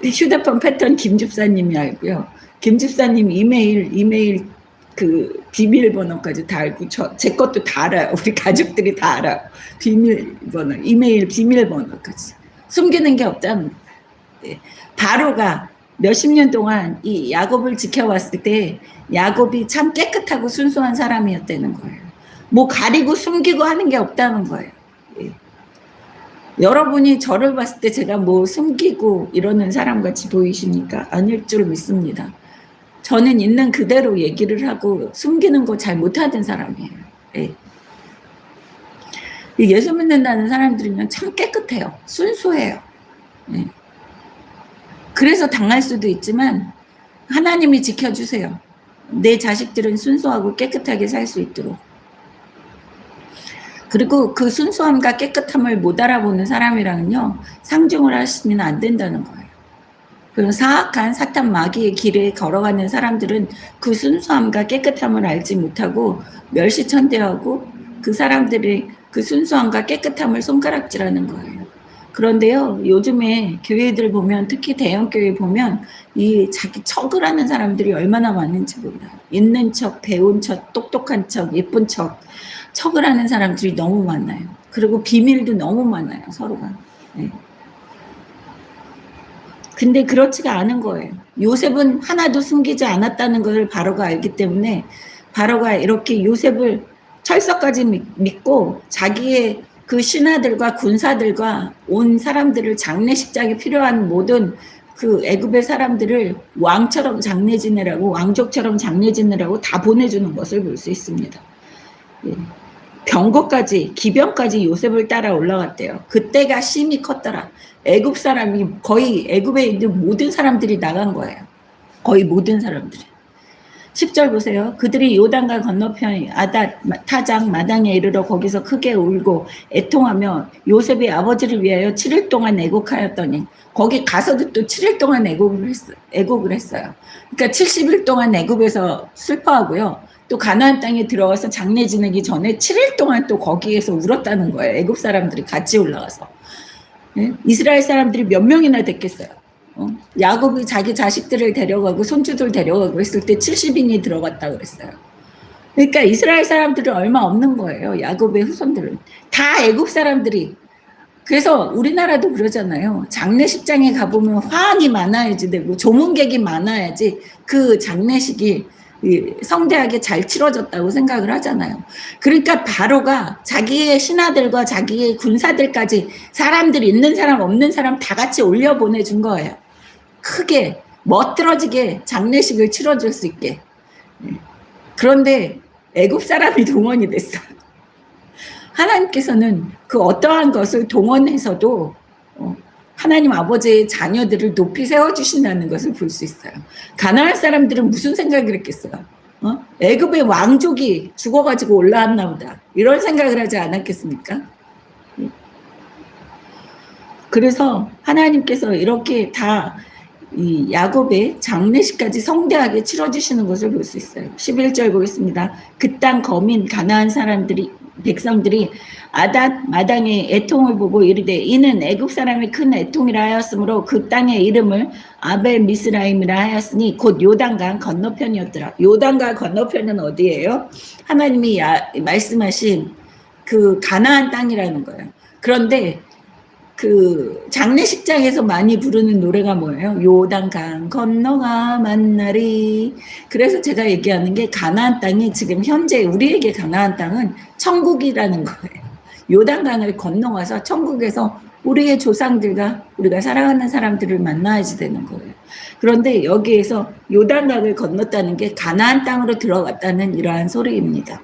휴대폰 패턴 김 집사님이 알고요. 김 집사님 이메일 그 비밀번호까지 다 알고 제 것도 다 알아요. 우리 가족들이 다 알아요. 비밀번호, 이메일 비밀번호까지. 숨기는 게 없다는 거예요. 바로가 몇십 년 동안 이 야곱을 지켜왔을 때 야곱이 참 깨끗하고 순수한 사람이었다는 거예요. 뭐 가리고 숨기고 하는 게 없다는 거예요. 여러분이 저를 봤을 때 제가 뭐 숨기고 이러는 사람같이 보이십니까? 아닐 줄 믿습니다. 저는 있는 그대로 얘기를 하고 숨기는 거 잘 못하던 사람이에요. 예수 믿는다는 사람들이면 참 깨끗해요. 순수해요. 그래서 당할 수도 있지만 하나님이 지켜주세요. 내 자식들은 순수하고 깨끗하게 살 수 있도록. 그리고 그 순수함과 깨끗함을 못 알아보는 사람이랑은요, 상종을 하시면 안 된다는 거예요. 그런 사악한 사탄 마귀의 길에 걸어가는 사람들은 그 순수함과 깨끗함을 알지 못하고 멸시천대하고 그 사람들이 그 순수함과 깨끗함을 손가락질하는 거예요. 그런데요, 요즘에 교회들 보면, 특히 대형 교회 보면 이 자기 척을 하는 사람들이 얼마나 많은지 몰라요. 있는 척, 배운 척, 똑똑한 척, 예쁜 척, 척을 하는 사람들이 너무 많아요. 그리고 비밀도 너무 많아요, 서로가. 네. 근데 그렇지가 않은 거예요. 요셉은 하나도 숨기지 않았다는 것을 바로가 알기 때문에 바로가 이렇게 요셉을 철석까지 믿고 자기의 그 신하들과 군사들과 온 사람들을 장례식장에 필요한 모든 그 애굽의 사람들을 왕처럼 장례 지내라고, 왕족처럼 장례 지내라고 다 보내주는 것을 볼 수 있습니다. 예. 병거까지, 기병까지 요셉을 따라 올라갔대요. 그때가 심히 컸더라. 애굽 사람이 거의, 애굽에 있는 모든 사람들이 나간 거예요. 거의 모든 사람들이. 10절 보세요. 그들이 요단강 건너편 아닷 타장 마당에 이르러 거기서 크게 울고 애통하며 요셉의 아버지를 위하여 7일 동안 애곡하였더니, 거기 가서도 또 7일 동안 애곡을 했어요. 그러니까 70일 동안 애굽에서 슬퍼하고요. 또 가나안 땅에 들어와서 장례 지내기 전에 7일 동안 또 거기에서 울었다는 거예요. 애굽 사람들이 같이 올라가서. 네? 이스라엘 사람들이 몇 명이나 됐겠어요. 야곱이 자기 자식들을 데려가고 손주들 데려가고 했을 때 70인이 들어갔다 그랬어요. 그러니까 이스라엘 사람들은 얼마 없는 거예요. 야곱의 후손들은. 다 애굽 사람들이. 그래서 우리나라도 그러잖아요. 장례식장에 가보면 화환이 많아야지 되고 조문객이 많아야지 그 장례식이 성대하게 잘 치러졌다고 생각을 하잖아요. 그러니까 바로가 자기의 신하들과 자기의 군사들까지 사람들 있는 사람 없는 사람 다 같이 올려 보내준 거예요. 크게 멋들어지게 장례식을 치러줄 수 있게. 그런데 애굽 사람이 동원이 됐어요. 하나님께서는 그 어떠한 것을 동원해서도 하나님 아버지의 자녀들을 높이 세워주신다는 것을 볼 수 있어요. 가나안 사람들은 무슨 생각을 했겠어요? 애굽의 왕족이 죽어가지고 올라왔나 보다. 이런 생각을 하지 않았겠습니까? 그래서 하나님께서 이렇게 다 이 야곱의 장례식까지 성대하게 치러주시는 것을 볼 수 있어요. 11절 보겠습니다. 그 땅 거민 가나안 백성들이 아닷 마당의 애통을 보고 이르되 이는 애굽 사람의 큰 애통이라 하였으므로 그 땅의 이름을 아벨 미스라임이라 하였으니 곧 요단강 건너편이었더라. 요단강 건너편은 어디예요? 하나님이 말씀하신 그 가나안 땅이라는 거예요. 그런데 그 장례식장에서 많이 부르는 노래가 뭐예요? 요단강 건너가 만나리. 그래서 제가 얘기하는 게 가나안 땅이 지금 현재 우리에게 가나안 땅은 천국이라는 거예요. 요단강을 건너가서 천국에서 우리의 조상들과 우리가 사랑하는 사람들을 만나야지 되는 거예요. 그런데 여기에서 요단강을 건넜다는 게 가나안 땅으로 들어갔다는 이러한 소리입니다.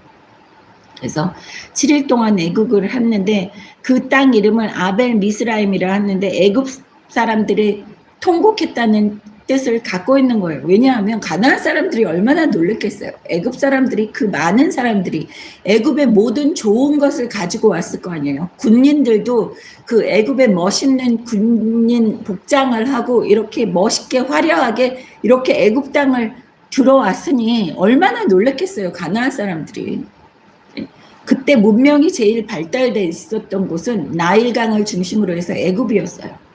그래서 7일 동안 애국을 했는데 그 땅 이름을 아벨 미스라임이라 했는데 애굽 사람들이 통곡했다는 뜻을 갖고 있는 거예요. 왜냐하면 가나안 사람들이 얼마나 놀랬겠어요. 애굽 사람들이, 그 많은 사람들이 애굽의 모든 좋은 것을 가지고 왔을 거 아니에요. 군인들도 그 애굽의 멋있는 군인 복장을 하고 이렇게 멋있게 화려하게 이렇게 애굽 땅을 들어왔으니 얼마나 놀랬겠어요. 가나안 사람들이. 그때 문명이 제일 발달돼 있었던 곳은 나일강을 중심으로 해서 애굽이었어요.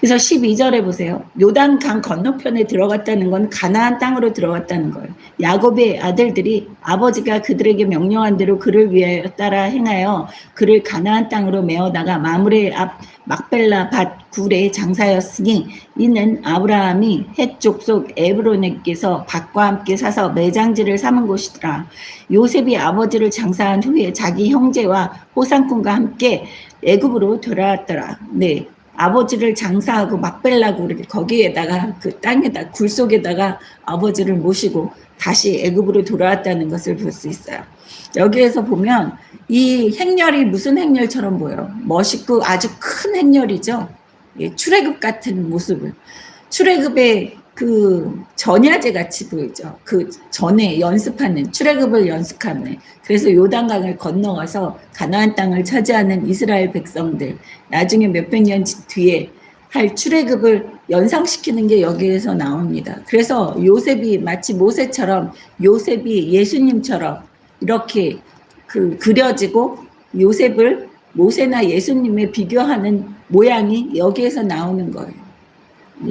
그래서 12절에 보세요. 요단강 건너편에 들어갔다는 건 가나안 땅으로 들어갔다는 거예요. 야곱의 아들들이 아버지가 그들에게 명령한 대로 그를 위하여 따라 행하여 그를 가나안 땅으로 메어다가 마므레 앞 막벨라 밭 굴에 장사였으니 이는 아브라함이 헷 족속 에브론에게서 밭과 함께 사서 매장지를 삼은 곳이더라. 요셉이 아버지를 장사한 후에 자기 형제와 호상꾼과 함께 애굽으로 돌아왔더라. 네. 아버지를 장사하고 막벨라 굴을 거기에다가 그 땅에다 굴 속에다가 아버지를 모시고 다시 애굽으로 돌아왔다는 것을 볼 수 있어요. 여기에서 보면 이 행렬이 무슨 행렬처럼 보여요? 멋있고 아주 큰 행렬이죠. 예, 출애굽 같은 모습을. 출애굽의 그 전야제 같이 보이죠. 그 전에 연습하는, 출애굽을 연습하는. 그래서 요단강을 건너가서 가나안 땅을 차지하는 이스라엘 백성들, 나중에 몇백 년 뒤에 할 출애굽을 연상시키는 게 여기에서 나옵니다. 그래서 요셉이 마치 모세처럼, 요셉이 예수님처럼 이렇게 그려지고 요셉을 모세나 예수님에 비교하는 모양이 여기에서 나오는 거예요.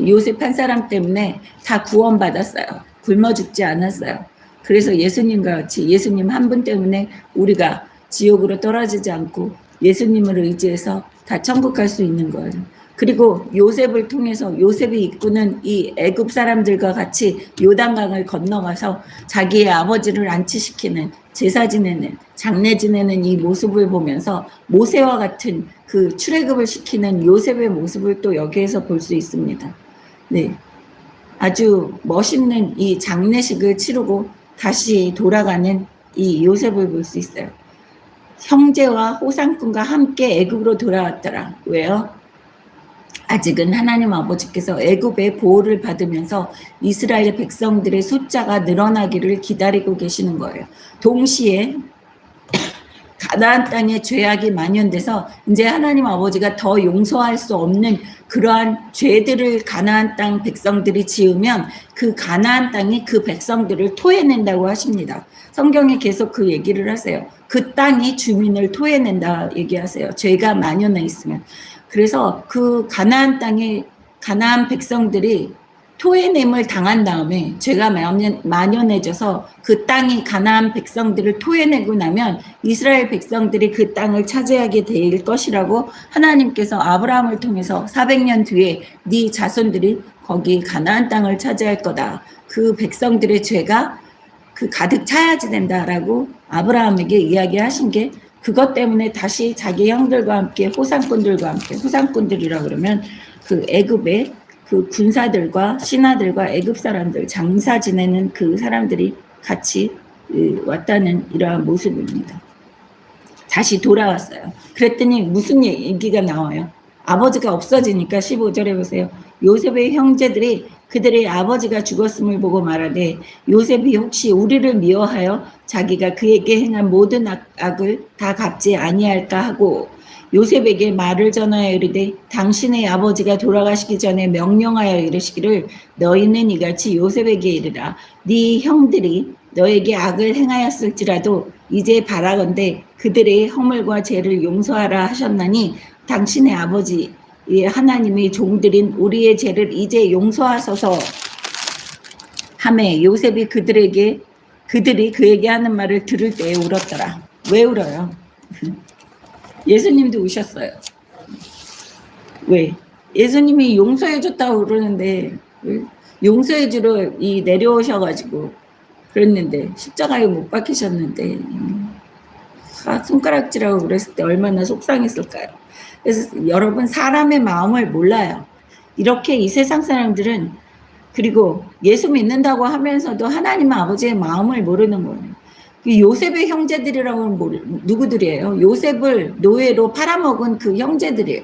요셉 한 사람 때문에 다 구원받았어요. 굶어 죽지 않았어요. 그래서 예수님과 같이 예수님 한 분 때문에 우리가 지옥으로 떨어지지 않고 예수님을 의지해서 다 천국 갈 수 있는 거예요. 그리고 요셉을 통해서 요셉이 이끄는 이 애굽 사람들과 같이 요단강을 건너가서 자기의 아버지를 안치시키는 제사 지내는 장례 지내는 이 모습을 보면서 모세와 같은 그 출애굽을 시키는 요셉의 모습을 또 여기에서 볼 수 있습니다. 네, 아주 멋있는 이 장례식을 치르고 다시 돌아가는 이 요셉을 볼 수 있어요. 형제와 호상꾼과 함께 애굽으로 돌아왔더라. 왜요? 아직은 하나님 아버지께서 애굽의 보호를 받으면서 이스라엘 백성들의 숫자가 늘어나기를 기다리고 계시는 거예요. 동시에 가나안 땅에 죄악이 만연돼서 이제 하나님 아버지가 더 용서할 수 없는 그러한 죄들을 가나안 땅 백성들이 지으면 그 가나안 땅이 그 백성들을 토해낸다고 하십니다. 성경에 계속 그 얘기를 하세요. 그 땅이 주민을 토해낸다 얘기하세요. 죄가 만연해 있으면. 그래서 그 가나안 땅에 가나안 백성들이 토해냄을 당한 다음에 죄가 만연해져서 그 땅이 가나안 백성들을 토해내고 나면 이스라엘 백성들이 그 땅을 차지하게 될 것이라고 하나님께서 아브라함을 통해서 400년 뒤에 네 자손들이 거기 가나안 땅을 차지할 거다. 그 백성들의 죄가 그 가득 차야지 된다라고 아브라함에게 이야기하신 게 그것 때문에 다시 자기 형들과 함께 호상꾼들과 함께 호상꾼들이라 그러면 그 애굽의 그 군사들과 신하들과 애굽 사람들 장사 지내는 그 사람들이 같이 왔다는 이러한 모습입니다. 다시 돌아왔어요. 그랬더니 무슨 얘기가 나와요? 아버지가 없어지니까 15절에 보세요. 요셉의 형제들이 그들의 아버지가 죽었음을 보고 말하되 요셉이 혹시 우리를 미워하여 자기가 그에게 행한 모든 악을 다 갚지 아니할까 하고 요셉에게 말을 전하여 이르되 당신의 아버지가 돌아가시기 전에 명령하여 이르시기를 너희는 이같이 요셉에게 이르라 네 형들이 너에게 악을 행하였을지라도 이제 바라건대 그들의 허물과 죄를 용서하라 하셨나니 당신의 아버지 하나님의 종들인 우리의 죄를 이제 용서하소서 하매 요셉이 그들이 그에게 하는 말을 들을 때에 울었더라. 왜 울어요? 예수님도 우셨어요. 왜? 예수님이 용서해줬다고 그러는데 용서해주러 내려오셔가지고 그랬는데 십자가에 못 박히셨는데 손가락질하고 그랬을 때 얼마나 속상했을까요? 그래서 여러분 사람의 마음을 몰라요. 이렇게 이 세상 사람들은 그리고 예수 믿는다고 하면서도 하나님 아버지의 마음을 모르는 거예요. 요셉의 형제들이라고는 누구들이에요? 요셉을 노예로 팔아먹은 그 형제들이에요.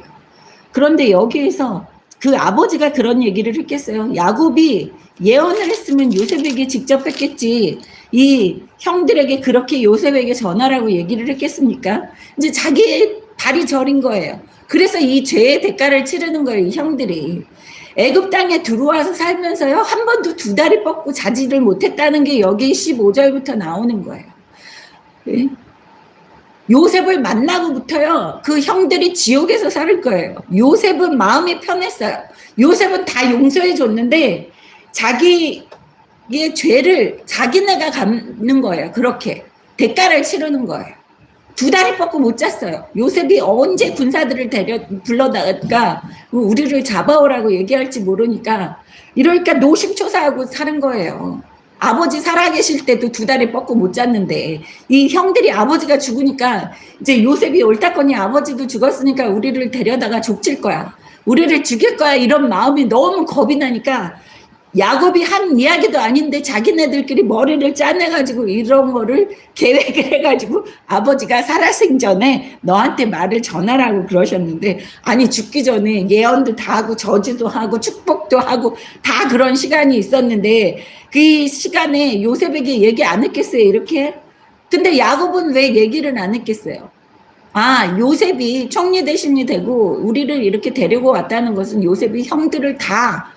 그런데 여기에서 그 아버지가 그런 얘기를 했겠어요. 야곱이 예언을 했으면 요셉에게 직접 했겠지. 이 형들에게 그렇게 요셉에게 전하라고 얘기를 했겠습니까? 이제 자기의 발이 저린 거예요. 그래서 이 죄의 대가를 치르는 거예요. 이 형들이. 애굽 땅에 들어와서 살면서요. 한 번도 두 다리 뻗고 자지를 못했다는 게 여기 15절부터 나오는 거예요. 네? 요셉을 만나고부터요. 그 형들이 지옥에서 살 거예요. 요셉은 마음이 편했어요. 요셉은 다 용서해 줬는데 자기의 죄를 자기네가 갚는 거예요. 그렇게 대가를 치르는 거예요. 두 다리 뻗고 못 잤어요. 요셉이 언제 군사들을 불러다가 우리를 잡아오라고 얘기할지 모르니까 이러니까 노심초사하고 사는 거예요. 아버지 살아계실 때도 두 다리 뻗고 못 잤는데 이 형들이 아버지가 죽으니까 이제 요셉이 옳다거니 아버지도 죽었으니까 우리를 데려다가 족칠 거야. 우리를 죽일 거야. 이런 마음이 너무 겁이 나니까 야곱이 한 이야기도 아닌데 자기네들끼리 머리를 짜내가지고 이런 거를 계획을 해가지고 아버지가 살아생전에 너한테 말을 전하라고 그러셨는데 아니 죽기 전에 예언도 다 하고 저주도 하고 축복도 하고 다 그런 시간이 있었는데 그 시간에 요셉에게 얘기 안 했겠어요 이렇게? 근데 야곱은 왜 얘기를 안 했겠어요? 아 요셉이 총리 대신이 되고 우리를 이렇게 데리고 왔다는 것은 요셉이 형들을 다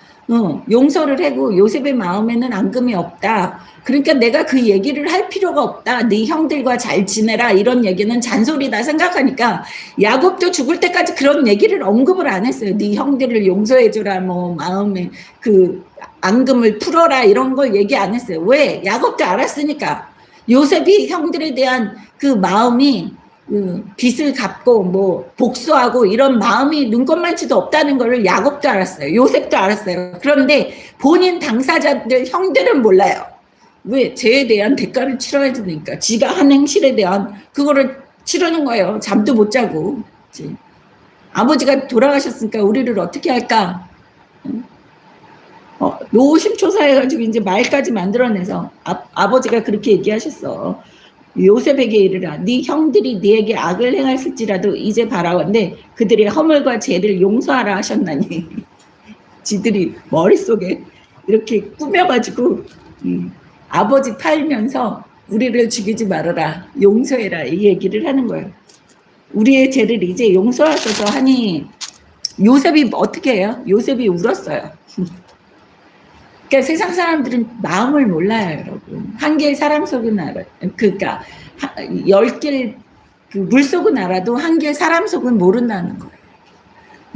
용서를 하고 요셉의 마음에는 앙금이 없다. 그러니까 내가 그 얘기를 할 필요가 없다. 네 형들과 잘 지내라. 이런 얘기는 잔소리다 생각하니까 야곱도 죽을 때까지 그런 얘기를 언급을 안 했어요. 네 형들을 용서해주라. 뭐 마음에 그 앙금을 풀어라. 이런 걸 얘기 안 했어요. 왜? 야곱도 알았으니까. 요셉이 형들에 대한 그 마음이 빚을 갚고 뭐 복수하고 이런 마음이 눈꼽만치도 없다는 걸 야곱도 알았어요. 요셉도 알았어요. 그런데 본인 당사자들 형들은 몰라요. 왜? 죄에 대한 대가를 치러야 되니까. 지가 한 행실에 대한 그거를 치르는 거예요. 잠도 못 자고. 그치? 아버지가 돌아가셨으니까 우리를 어떻게 할까? 노심초사해가지고 이제 말까지 만들어내서 아버지가 그렇게 얘기하셨어. 요셉에게 이르라. 네 형들이 네에게 악을 행할지라도 이제 바라건대 그들의 허물과 죄를 용서하라 하셨나니. 지들이 머릿속에 이렇게 꾸며가지고 아버지 팔면서 우리를 죽이지 말아라. 용서해라. 이 얘기를 하는 거예요. 우리의 죄를 이제 용서하셔서 하니 요셉이 어떻게 해요? 요셉이 울었어요. 그러니까 세상 사람들은 마음을 몰라요, 여러분. 한 개의 사람 속은 알아요. 그러니까 10길 그 물 속은 알아도 한 개의 사람 속은 모른다는 거예요.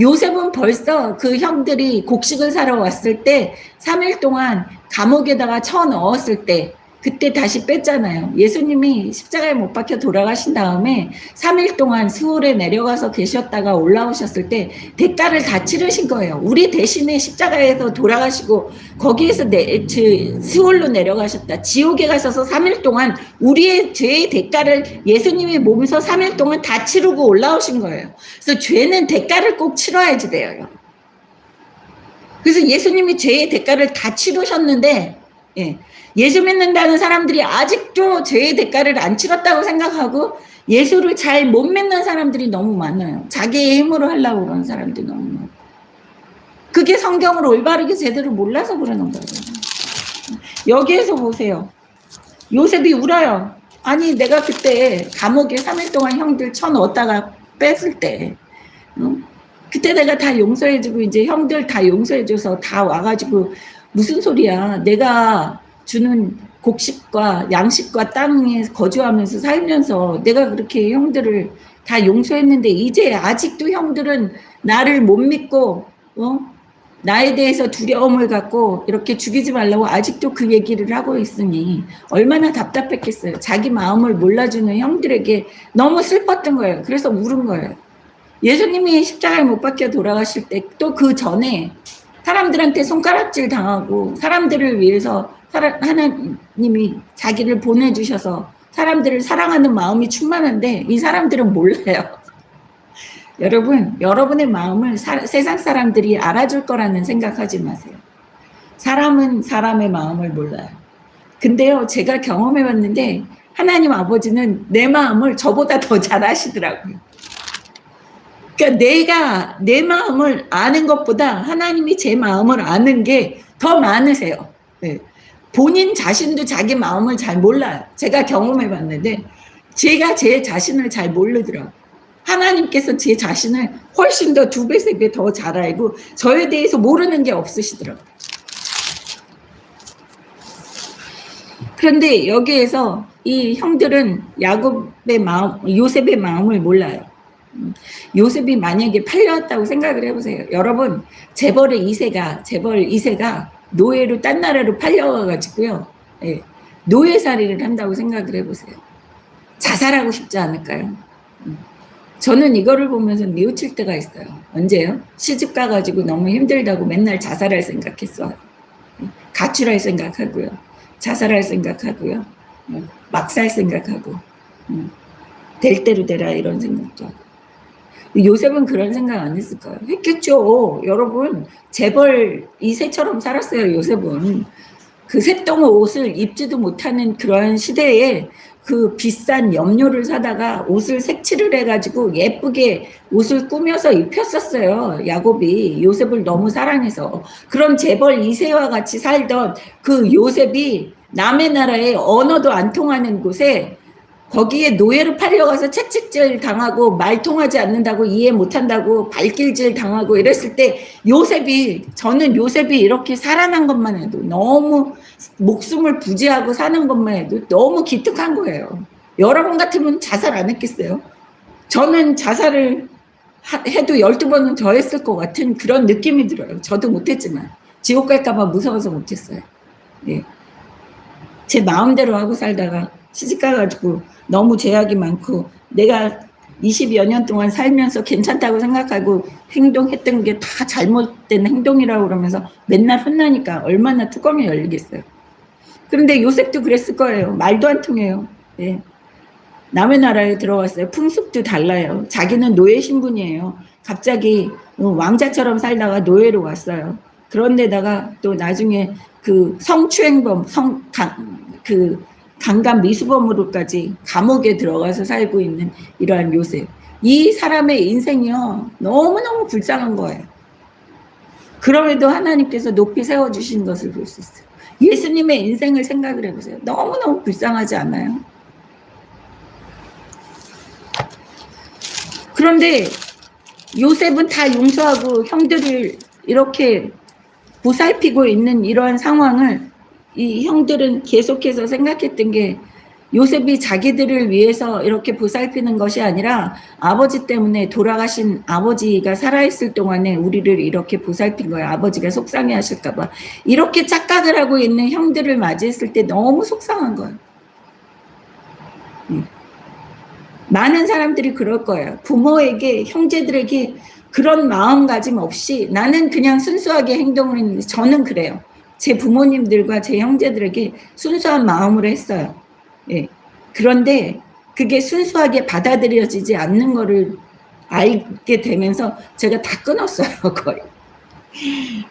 요셉은 벌써 그 형들이 곡식을 사러 왔을 때 3일 동안 감옥에다가 쳐 넣었을 때 그때 다시 뺐잖아요. 예수님이 십자가에 못 박혀 돌아가신 다음에 3일 동안 스올에 내려가서 계셨다가 올라오셨을 때 대가를 다 치르신 거예요. 우리 대신에 십자가에서 돌아가시고 거기에서 스올로 내려가셨다. 지옥에 가셔서 3일 동안 우리의 죄의 대가를 예수님이 몸에서 3일 동안 다 치르고 올라오신 거예요. 그래서 죄는 대가를 꼭 치러야지 돼요. 그래서 예수님이 죄의 대가를 다 치르셨는데 예수 믿는다는 사람들이 아직도 죄의 대가를 안 치렀다고 생각하고 예수를 잘 못 믿는 사람들이 너무 많아요. 자기의 힘으로 하려고 그러는 사람들이 너무 많아요. 그게 성경을 올바르게 제대로 몰라서 그러는 거예요. 여기에서 보세요. 요셉이 울어요. 아니 내가 그때 감옥에 3일 동안 형들 쳐 넣었다가 뺐을 때 그때 내가 다 용서해주고 이제 형들 다 용서해줘서 다 와가지고 무슨 소리야. 내가 주는 곡식과 양식과 땅에 거주하면서 살면서 내가 그렇게 형들을 다 용서했는데 이제 아직도 형들은 나를 못 믿고 나에 대해서 두려움을 갖고 이렇게 죽이지 말라고 아직도 그 얘기를 하고 있으니 얼마나 답답했겠어요. 자기 마음을 몰라주는 형들에게 너무 슬펐던 거예요. 그래서 울은 거예요. 예수님이 십자가에 못 박혀 돌아가실 때 또 그 전에 사람들한테 손가락질 당하고 사람들을 위해서 하나님이 자기를 보내주셔서 사람들을 사랑하는 마음이 충만한데 이 사람들은 몰라요. 여러분, 여러분의 마음을 세상 사람들이 알아줄 거라는 생각하지 마세요. 사람은 사람의 마음을 몰라요. 근데요, 제가 경험해봤는데 하나님 아버지는 내 마음을 저보다 더 잘 아시더라고요. 그러니까 내가 내 마음을 아는 것보다 하나님이 제 마음을 아는 게 더 많으세요. 네. 본인 자신도 자기 마음을 잘 몰라요. 제가 경험해봤는데 제가 제 자신을 잘 모르더라고요. 하나님께서 제 자신을 훨씬 더 2배, 3배 더 잘 알고 저에 대해서 모르는 게 없으시더라고요. 그런데 여기에서 이 형들은 야곱의 마음, 요셉의 마음을 몰라요. 요셉이 만약에 팔려왔다고 생각을 해보세요. 여러분, 재벌 2세가 노예로 딴 나라로 팔려가지고요. 노예살이를 한다고 생각을 해보세요. 자살하고 싶지 않을까요? 저는 이거를 보면서 뉘우칠 때가 있어요. 언제요? 시집 가가지고 너무 힘들다고 맨날 자살할 생각했어요. 가출할 생각하고요. 자살할 생각하고요. 막 살 생각하고 될 대로 되라 이런 생각도 하고. 요셉은 그런 생각 안 했을까요? 했겠죠. 여러분, 재벌 2세처럼 살았어요. 요셉은. 그 쇳덩어 옷을 입지도 못하는 그런 시대에 그 비싼 염료를 사다가 옷을 색칠을 해가지고 예쁘게 옷을 꾸며서 입혔었어요. 야곱이 요셉을 너무 사랑해서. 그런 재벌 2세와 같이 살던 그 요셉이 남의 나라에 언어도 안 통하는 곳에 거기에 노예로 팔려가서 채찍질 당하고 말 통하지 않는다고 이해 못한다고 발길질 당하고 이랬을 때 저는 요셉이 이렇게 살아난 것만 해도 너무 목숨을 부지하고 사는 것만 해도 너무 기특한 거예요. 여러분 같으면 자살 안 했겠어요? 저는 자살을 해도 12번은 더 했을 것 같은 그런 느낌이 들어요. 저도 못했지만 지옥 갈까봐 무서워서 못했어요. 예. 제 마음대로 하고 살다가 시집 가가지고 너무 제약이 많고 내가 20여 년 동안 살면서 괜찮다고 생각하고 행동했던 게 다 잘못된 행동이라고 그러면서 맨날 혼나니까 얼마나 뚜껑이 열리겠어요. 그런데 요셉도 그랬을 거예요. 말도 안 통해요. 예. 남의 나라에 들어갔어요. 풍습도 달라요. 자기는 노예 신분이에요. 갑자기 왕자처럼 살다가 노예로 왔어요. 그런데다가 또 나중에 그 성추행범, 강간 미수범으로까지 감옥에 들어가서 살고 있는 이러한 요셉. 이 사람의 인생이요. 너무너무 불쌍한 거예요. 그럼에도 하나님께서 높이 세워주신 것을 볼 수 있어요. 예수님의 인생을 생각을 해보세요. 너무너무 불쌍하지 않아요? 그런데 요셉은 다 용서하고 형들을 이렇게 보살피고 있는 이러한 상황을 이 형들은 계속해서 생각했던 게 요셉이 자기들을 위해서 이렇게 보살피는 것이 아니라 아버지 때문에 돌아가신 아버지가 살아있을 동안에 우리를 이렇게 보살핀 거야. 아버지가 속상해 하실까 봐. 이렇게 착각을 하고 있는 형들을 맞이했을 때 너무 속상한 거예요. 많은 사람들이 그럴 거예요. 부모에게, 형제들에게 그런 마음가짐 없이 나는 그냥 순수하게 행동을 했는데 저는 그래요. 제 부모님들과 제 형제들에게 순수한 마음으로 했어요. 예. 그런데 그게 순수하게 받아들여지지 않는 거를 알게 되면서 제가 다 끊었어요. 거의.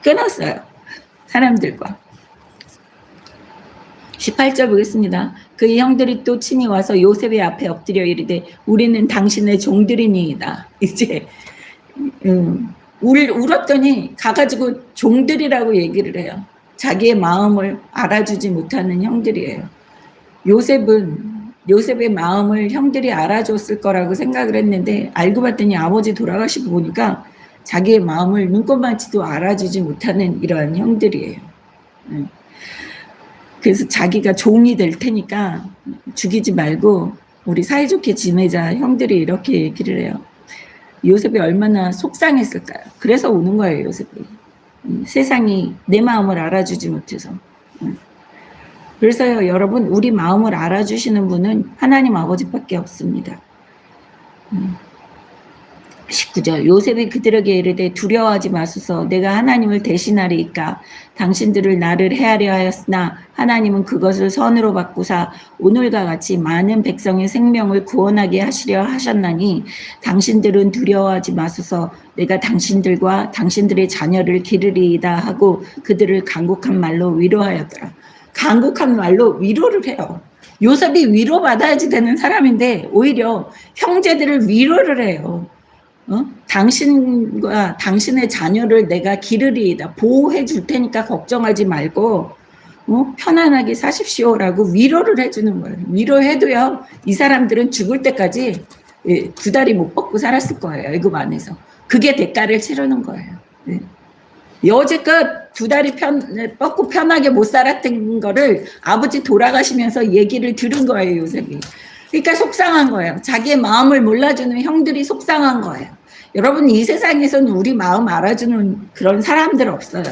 끊었어요. 사람들과. 18절 보겠습니다. 그 형들이 또 친히 와서 요셉의 앞에 엎드려 이르되 우리는 당신의 종들이니이다. 이제 울었더니 가가지고 종들이라고 얘기를 해요. 자기의 마음을 알아주지 못하는 형들이에요. 요셉의 마음을 형들이 알아줬을 거라고 생각을 했는데 알고 봤더니 아버지 돌아가시고 보니까 자기의 마음을 눈꼽만치도 알아주지 못하는 이러한 형들이에요. 그래서 자기가 종이 될 테니까 죽이지 말고 우리 사이좋게 지내자. 형들이 이렇게 얘기를 해요. 요셉이 얼마나 속상했을까요? 그래서 우는 거예요, 요셉이. 세상이 내 마음을 알아주지 못해서. 그래서요, 여러분, 우리 마음을 알아주시는 분은 하나님 아버지밖에 없습니다. 19절 요셉이 그들에게 이르되 두려워하지 마소서 내가 하나님을 대신하리이까 당신들을 나를 해하려 하였으나 하나님은 그것을 선으로 바꾸사 오늘과 같이 많은 백성의 생명을 구원하게 하시려 하셨나니 당신들은 두려워하지 마소서 내가 당신들과 당신들의 자녀를 기르리이다 하고 그들을 간곡한 말로 위로하였더라. 간곡한 말로 위로를 해요. 요셉이 위로받아야지 되는 사람인데 오히려 형제들을 위로를 해요. 당신과 당신의 자녀를 내가 기르리이다. 보호해 줄 테니까 걱정하지 말고 편안하게 사십시오라고 위로를 해주는 거예요. 위로해도요. 이 사람들은 죽을 때까지 두 다리 못 뻗고 살았을 거예요. 애굽 안에서. 그게 대가를 치르는 거예요. 여지껏 두 다리 뻗고 편하게 못 살았던 거를 아버지 돌아가시면서 얘기를 들은 거예요. 요셉이. 그러니까 속상한 거예요. 자기의 마음을 몰라주는 형들이 속상한 거예요. 여러분 이 세상에서는 우리 마음 알아주는 그런 사람들 없어요.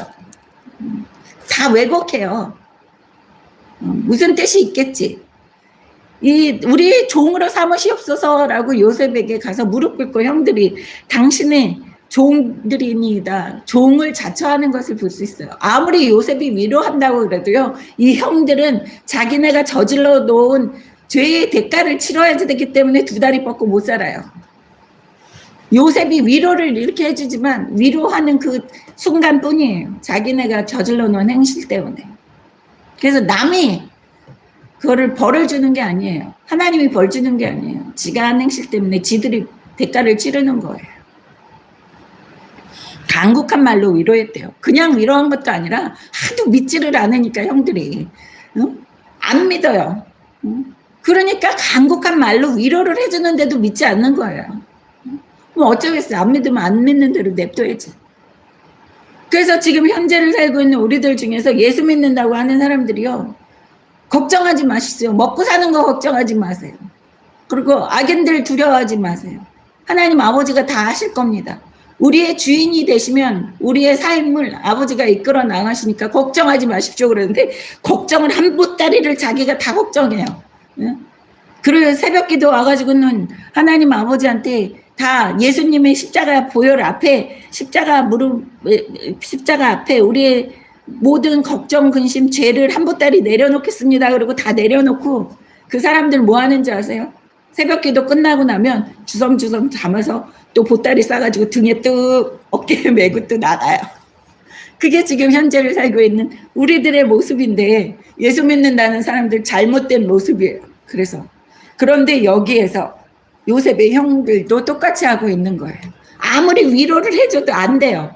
다 왜곡해요. 무슨 뜻이 있겠지. 우리 종으로 삼으시옵소서라고 요셉에게 가서 무릎 꿇고 형들이 당신의 종들이니이다. 종을 자처하는 것을 볼 수 있어요. 아무리 요셉이 위로한다고 그래도요. 이 형들은 자기네가 저질러 놓은 죄의 대가를 치러야 되기 때문에 두 다리 뻗고 못 살아요. 요셉이 위로를 이렇게 해주지만 위로하는 그 순간뿐이에요. 자기네가 저질러 놓은 행실 때문에. 그래서 남이 그거를 벌을 주는 게 아니에요. 하나님이 벌 주는 게 아니에요. 지가 한 행실 때문에 지들이 대가를 치르는 거예요. 간곡한 말로 위로했대요. 그냥 위로한 것도 아니라 하도 믿지를 않으니까 형들이 안 믿어요. 그러니까 간곡한 말로 위로를 해주는데도 믿지 않는 거예요. 그럼 어쩌겠어요. 안 믿으면 안 믿는 대로 냅둬야지. 그래서 지금 현재를 살고 있는 우리들 중에서 예수 믿는다고 하는 사람들이요, 걱정하지 마시세요. 먹고 사는 거 걱정하지 마세요. 그리고 악인들 두려워하지 마세요. 하나님 아버지가 다 하실 겁니다. 우리의 주인이 되시면 우리의 삶을 아버지가 이끌어 나가시니까 걱정하지 마십시오 그러는데, 걱정을 한 보따리를 자기가 다 걱정해요. 그리고 새벽 기도 와가지고는 하나님 아버지한테 다 예수님의 십자가 보혈 앞에, 십자가 앞에 우리의 모든 걱정, 근심, 죄를 한 보따리 내려놓겠습니다. 그리고 다 내려놓고, 그 사람들 뭐 하는지 아세요? 새벽 기도 끝나고 나면 주섬주섬 잠아서 또 보따리 싸가지고 등에 뚝 어깨에 메고 또 나가요. 그게 지금 현재를 살고 있는 우리들의 모습인데, 예수 믿는다는 사람들 잘못된 모습이에요. 그런데 여기에서 요셉의 형들도 똑같이 하고 있는 거예요. 아무리 위로를 해줘도 안 돼요.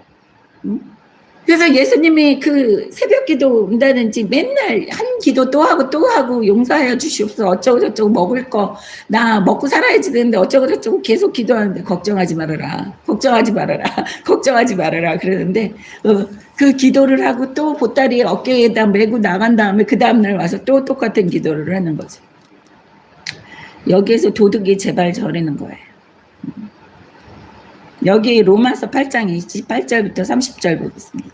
그래서 예수님이 그 새벽 기도 온다든지 맨날 한 기도 또 하고 용서하여 주시옵소서, 어쩌고 저쩌고 먹을 거 나 먹고 살아야지 되는데 어쩌고 저쩌고 계속 기도하는데, 걱정하지 말아라 그러는데, 그 기도를 하고 또 보따리 어깨에다 메고 나간 다음에 그 다음날 와서 또 똑같은 기도를 하는 거죠. 여기에서 도둑이 제발 저리는 거예요. 여기 로마서 8장 28절부터 30절 보겠습니다.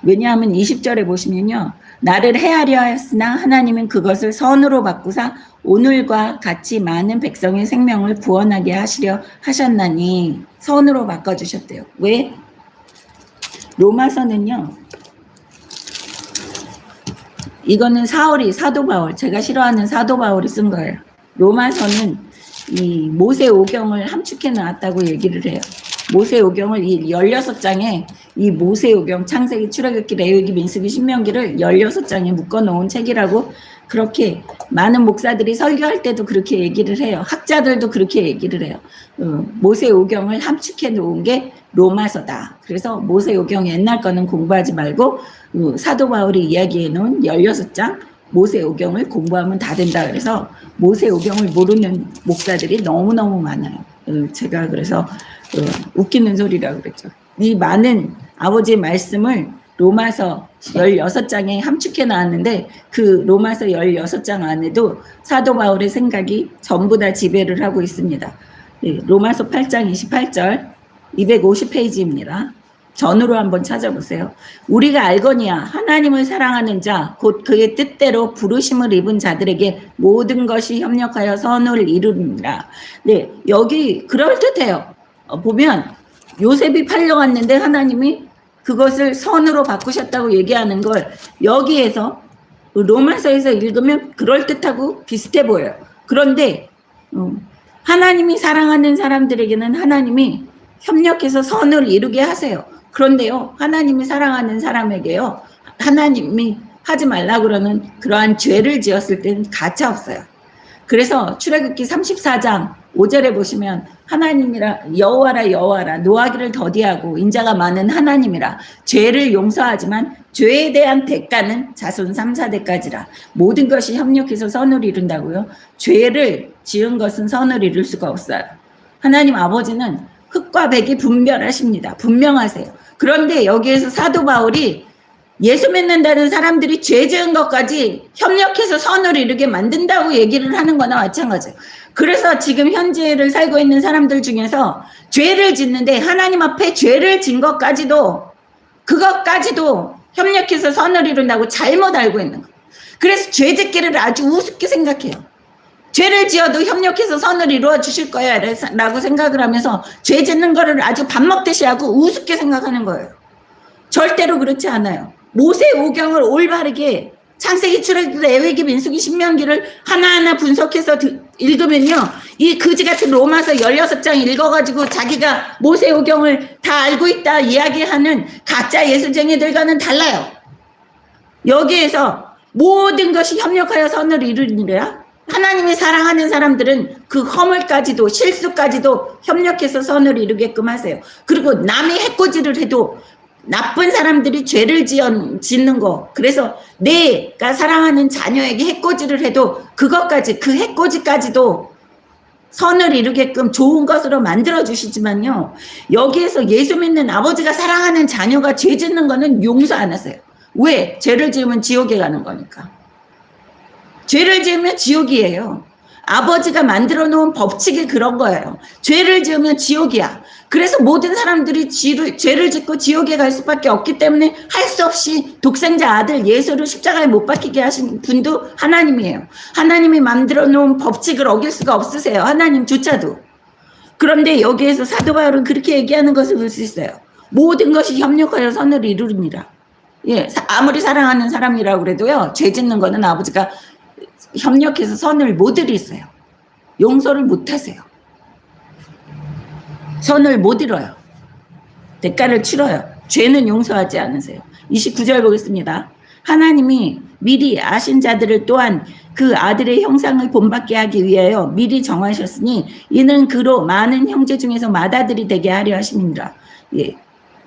왜냐하면 20절에 보시면요, 나를 해하려 하였으나 하나님은 그것을 선으로 바꾸사 오늘과 같이 많은 백성의 생명을 구원하게 하시려 하셨나니, 선으로 바꿔주셨대요. 왜? 로마서는요, 이거는 사도 바울, 제가 싫어하는 사도 바울이 쓴 거예요. 로마서는 이 모세오경을 함축해 놨다고 얘기를 해요. 모세오경을 이 16장에 이 모세오경, 창세기, 출애굽기, 레위기, 민수기, 신명기를 16장에 묶어놓은 책이라고 그렇게 많은 목사들이 설교할 때도 그렇게 얘기를 해요. 학자들도 그렇게 얘기를 해요. 모세오경을 함축해 놓은 게 로마서다. 그래서 모세오경 옛날 거는 공부하지 말고 사도 바울이 이야기해 놓은 16장 모세오경을 공부하면 다 된다. 그래서 모세오경을 모르는 목사들이 너무너무 많아요. 제가 그래서 웃기는 소리라고 그랬죠. 이 많은 아버지의 말씀을 로마서 16장에 함축해 놨는데, 그 로마서 16장 안에도 사도 바울의 생각이 전부 다 지배를 하고 있습니다. 로마서 8장 28절 250페이지입니다. 전으로 한번 찾아보세요. 우리가 알거니와 하나님을 사랑하는 자 곧 그의 뜻대로 부르심을 입은 자들에게 모든 것이 협력하여 선을 이루느니라. 네, 여기 그럴듯해요. 보면 요셉이 팔려갔는데 하나님이 그것을 선으로 바꾸셨다고 얘기하는 걸 여기에서 로마서에서 읽으면 그럴듯하고 비슷해 보여요. 그런데 하나님이 사랑하는 사람들에게는 하나님이 협력해서 선을 이루게 하세요. 그런데요, 하나님이 사랑하는 사람에게요, 하나님이 하지 말라 그러는 그러한 죄를 지었을 때는 가차 없어요. 그래서 출애굽기 34장 5절에 보시면 하나님이라 여호와라 노하기를 더디하고 인자가 많은 하나님이라 죄를 용서하지만 죄에 대한 대가는 자손 3, 4대까지라. 모든 것이 협력해서 선을 이룬다고요. 죄를 지은 것은 선을 이룰 수가 없어요. 하나님 아버지는 흑과 백이 분별하십니다. 분명하세요. 그런데 여기에서 사도 바울이 예수 믿는다는 사람들이 죄 지은 것까지 협력해서 선을 이루게 만든다고 얘기를 하는 거나 마찬가지예요. 그래서 지금 현재를 살고 있는 사람들 중에서 죄를 짓는데 하나님 앞에 죄를 진 것까지도, 그것까지도 협력해서 선을 이룬다고 잘못 알고 있는 거예요. 그래서 죄 짓기를 아주 우습게 생각해요. 죄를 지어도 협력해서 선을 이루어 주실 거야 라고 생각을 하면서 죄 짓는 거를 아주 밥 먹듯이 하고 우습게 생각하는 거예요. 절대로 그렇지 않아요. 모세오경을 올바르게 창세기, 출애굽기, 레위기, 민수기, 신명기를 하나하나 분석해서 읽으면요, 이 그지 같은 로마서 16장 읽어가지고 자기가 모세오경을 다 알고 있다 이야기하는 가짜 예수쟁이들과는 달라요. 여기에서 모든 것이 협력하여 선을 이루니라. 하나님이 사랑하는 사람들은 그 허물까지도 실수까지도 협력해서 선을 이루게끔 하세요. 그리고 남이 해코지를 해도 나쁜 사람들이 죄를 짓는 거. 그래서 내가 사랑하는 자녀에게 해코지를 해도 그것까지, 그 해코지까지도 선을 이루게끔 좋은 것으로 만들어 주시지만요. 여기에서 예수 믿는 아버지가 사랑하는 자녀가 죄 짓는 거는 용서 안 하세요. 왜? 죄를 지으면 지옥에 가는 거니까. 죄를 지으면 지옥이에요. 아버지가 만들어 놓은 법칙이 그런 거예요. 죄를 지으면 지옥이야. 그래서 모든 사람들이 죄를 짓고 지옥에 갈 수밖에 없기 때문에 할 수 없이 독생자 아들 예수를 십자가에 못 박히게 하신 분도 하나님이에요. 하나님이 만들어 놓은 법칙을 어길 수가 없으세요. 하나님조차도. 그런데 여기에서 사도 바울은 그렇게 얘기하는 것을 볼 수 있어요. 모든 것이 협력하여 선을 이루느니라. 예, 아무리 사랑하는 사람이라고 그래도요, 죄 짓는 거는 아버지가 협력해서 선을 못 이루세요. 용서를 못 하세요. 선을 못 이뤄요. 대가를 치러요. 죄는 용서하지 않으세요. 29절 보겠습니다. 하나님이 미리 아신 자들을 또한 그 아들의 형상을 본받게 하기 위하여 미리 정하셨으니 이는 그로 많은 형제 중에서 맏아들이 되게 하려 하심이니라. 예.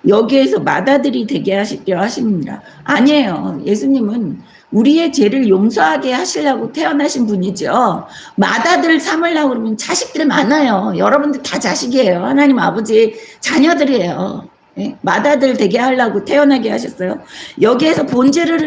여기에서 맏아들이 되게 하시려 하십니다. 아니에요. 예수님은 우리의 죄를 용서하게 하시려고 태어나신 분이죠. 맏아들 삼으려고 그러면 자식들 많아요. 여러분들 다 자식이에요. 하나님 아버지 자녀들이에요. 예? 맏아들 되게 하려고 태어나게 하셨어요. 여기에서 본죄를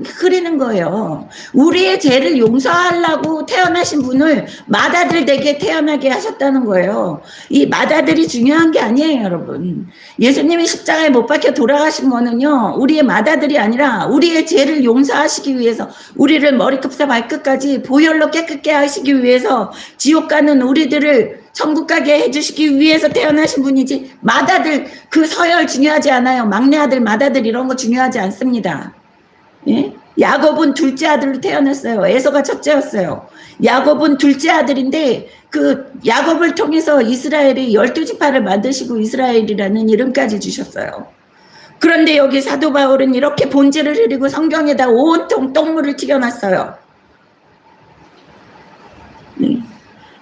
흐리는 거예요. 우리의 죄를 용서하려고 태어나신 분을 맏아들 되게 태어나게 하셨다는 거예요. 이 맏아들이 중요한 게 아니에요, 여러분. 예수님이 십자가에 못 박혀 돌아가신 거는요, 우리의 맏아들이 아니라 우리의 죄를 용서하시기 위해서, 우리를 머리끝부터 발끝까지 보혈로 깨끗게 하시기 위해서, 지옥 가는 우리들을 천국 가게 해주시기 위해서 태어나신 분이지, 맏아들 그 서열 중요하지 않아요. 막내 아들, 맏아들 이런 거 중요하지 않습니다. 예? 야곱은 둘째 아들로 태어났어요. 에서가 첫째였어요. 야곱은 둘째 아들인데 그 야곱을 통해서 이스라엘이 12지파를 만드시고 이스라엘이라는 이름까지 주셨어요. 그런데 여기 사도 바울은 이렇게 본질을 흐리고 성경에다 온통 똥물을 튀겨놨어요.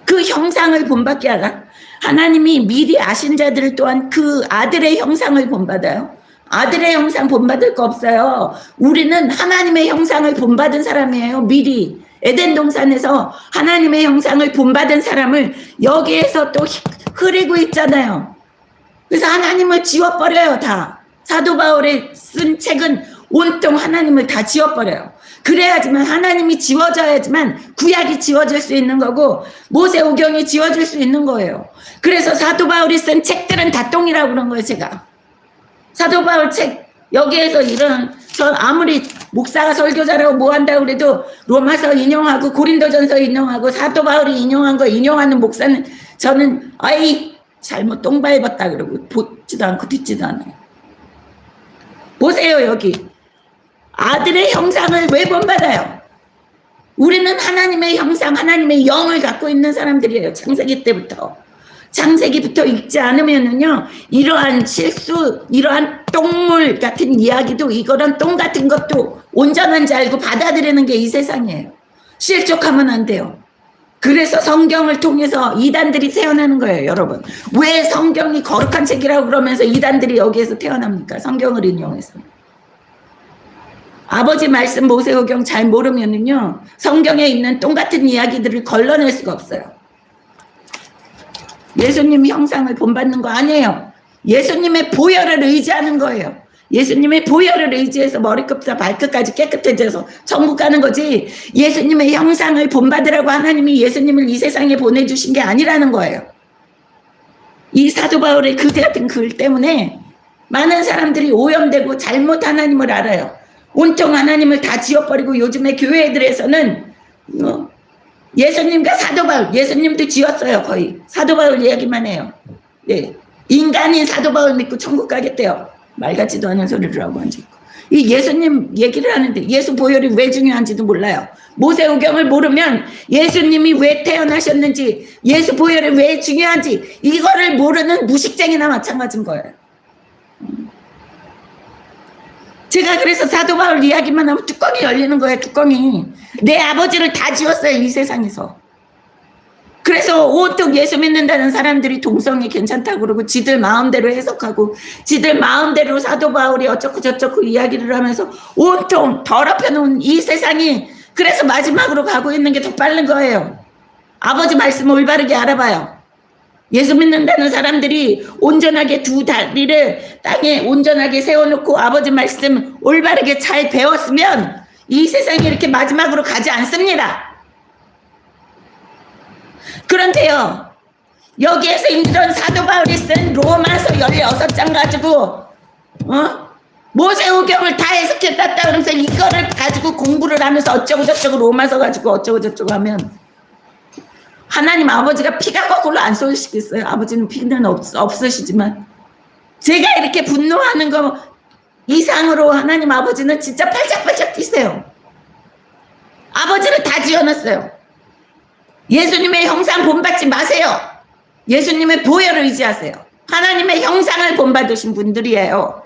그 형상을 본받게 하라. 하나님이 미리 아신 자들을 또한 그 아들의 형상을 본받아요. 아들의 형상 본받을 거 없어요. 우리는 하나님의 형상을 본받은 사람이에요. 미리 에덴 동산에서 하나님의 형상을 본받은 사람을 여기에서 또 흐리고 있잖아요. 그래서 하나님을 지워버려요. 다. 사도 바울이 쓴 책은 온통 하나님을 다 지워버려요. 그래야지만 하나님이 지워져야지만 구약이 지워질 수 있는 거고 모세오경이 지워질 수 있는 거예요. 그래서 사도 바울이 쓴 책들은 다 똥이라고 그런 거예요. 제가 사도 바울 책 여기에서 이런, 전 아무리 목사가 설교자라고 뭐 한다고 그래도 로마서 인용하고 고린도전서 인용하고 사도 바울이 인용한 거 인용하는 목사는 저는 아이 잘못 똥 밟았다 그러고 보지도 않고 듣지도 않아요. 보세요. 여기 아들의 형상을 왜 본받아요? 우리는 하나님의 형상, 하나님의 영을 갖고 있는 사람들이에요. 창세기 때부터. 창세기부터 읽지 않으면은요, 이러한 실수, 이러한 똥물 같은 이야기도, 이거랑 똥 같은 것도 온전한지 알고 받아들이는 게 이 세상이에요. 실족하면 안 돼요. 그래서 성경을 통해서 이단들이 태어나는 거예요, 여러분. 왜 성경이 거룩한 책이라고 그러면서 이단들이 여기에서 태어납니까? 성경을 인용해서. 아버지 말씀 모세오경 잘 모르면은요, 성경에 있는 똥 같은 이야기들을 걸러낼 수가 없어요. 예수님 형상을 본받는 거 아니에요. 예수님의 보혈을 의지하는 거예요. 예수님의 보혈을 의지해서 머리끝부터 발끝까지 깨끗해져서 천국 가는 거지, 예수님의 형상을 본받으라고 하나님이 예수님을 이 세상에 보내주신 게 아니라는 거예요. 이 사도 바울의 그 같은 글 때문에 많은 사람들이 오염되고 잘못 하나님을 알아요. 온통 하나님을 다 지워버리고 요즘에 교회들에서는 예수님과 사도 바울, 예수님도 지웠어요. 거의 사도 바울 이야기만 해요. 예. 인간인 사도 바울 믿고 천국 가겠대요. 말 같지도 않은 소리를 하고 앉아있고. 이 예수님 얘기를 하는데 예수 보혈이 왜 중요한지도 몰라요. 모세오경을 모르면 예수님이 왜 태어나셨는지, 예수 보혈이 왜 중요한지 이거를 모르는 무식쟁이나 마찬가지인 거예요. 제가 그래서 사도 바울 이야기만 하면 뚜껑이 열리는 거예요. 뚜껑이. 내 아버지를 다 지웠어요, 이 세상에서. 그래서 온통 예수 믿는다는 사람들이 동성이 괜찮다고 그러고 지들 마음대로 해석하고 지들 마음대로 사도 바울이 어쩌고 저쩌고 이야기를 하면서 온통 더럽혀 놓은 이 세상이 그래서 마지막으로 가고 있는 게 더 빠른 거예요. 아버지 말씀 올바르게 알아봐요. 예수 믿는다는 사람들이 온전하게 두 다리를 땅에 온전하게 세워놓고 아버지 말씀 올바르게 잘 배웠으면 이 세상이 이렇게 마지막으로 가지 않습니다. 그런데요, 여기에서 이런 사도 바울이 쓴 로마서 16장 가지고 모세오경을 다 해석해 땄다 그러면서 이거를 가지고 공부를 하면서 어쩌고 저쩌고 로마서 가지고 어쩌고 저쩌고 하면 하나님 아버지가 피가 거꾸로 안 쏘시겠어요? 아버지는 피는 없으시지만 제가 이렇게 분노하는 거 이상으로 하나님 아버지는 진짜 팔짝팔짝 뛰세요. 아버지를 다 지어놨어요. 예수님의 형상 본받지 마세요. 예수님의 보혈을 의지하세요. 하나님의 형상을 본받으신 분들이에요.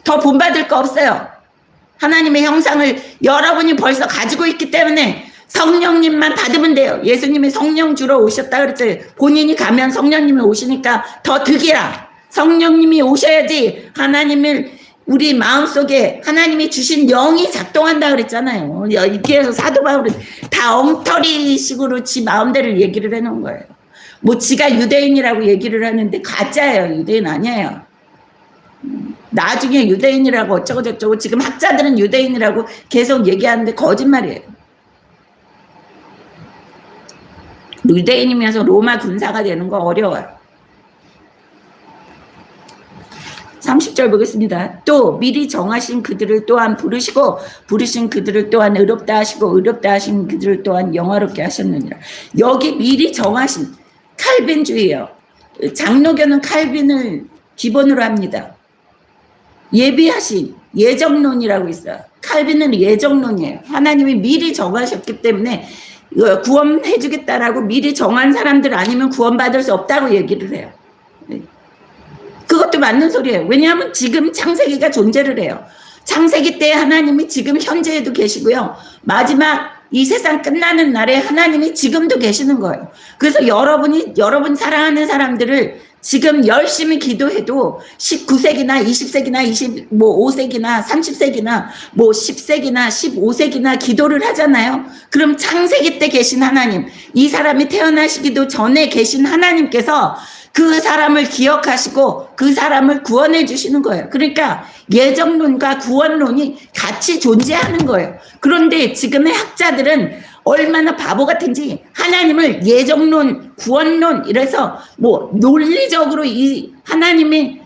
더 본받을 거 없어요. 하나님의 형상을 여러분이 벌써 가지고 있기 때문에 성령님만 받으면 돼요. 예수님이 성령 주러 오셨다 그랬지. 본인이 가면 성령님이 오시니까 더 득이라. 성령님이 오셔야지 하나님을 우리 마음속에 하나님이 주신 영이 작동한다 그랬잖아요. 여기에서 사도 바울은 다 엉터리식으로 지 마음대로 얘기를 해놓은 거예요. 뭐 지가 유대인이라고 얘기를 하는데 가짜예요. 유대인 아니에요. 나중에 유대인이라고 어쩌고 저쩌고 지금 학자들은 유대인이라고 계속 얘기하는데 거짓말이에요. 유대인이면서 로마 군사가 되는 거 어려워요. 30절 보겠습니다. 또 미리 정하신 그들을 또한 부르시고 부르신 그들을 또한 의롭다 하시고 의롭다 하신 그들을 또한 영화롭게 하셨느니라. 여기 미리 정하신 칼빈주의예요. 장로교는 칼빈을 기본으로 합니다. 예비하신 예정론이라고 있어요. 칼빈은 예정론이에요. 하나님이 미리 정하셨기 때문에 구원해주겠다라고 미리 정한 사람들 아니면 구원받을 수 없다고 얘기를 해요. 그것도 맞는 소리예요. 왜냐하면 지금 창세기가 존재를 해요. 창세기 때 하나님이 지금 현재에도 계시고요. 마지막 이 세상 끝나는 날에 하나님이 지금도 계시는 거예요. 그래서 여러분 사랑하는 사람들을 지금 열심히 기도해도 19세기나 20세기나 25세기나 30세기나 뭐 10세기나 15세기나 기도를 하잖아요. 그럼 창세기 때 계신 하나님, 이 사람이 태어나시기도 전에 계신 하나님께서 그 사람을 기억하시고 그 사람을 구원해 주시는 거예요. 그러니까 예정론과 구원론이 같이 존재하는 거예요. 그런데 지금의 학자들은 얼마나 바보 같은지 하나님을 예정론, 구원론 이래서 뭐 논리적으로 이 하나님의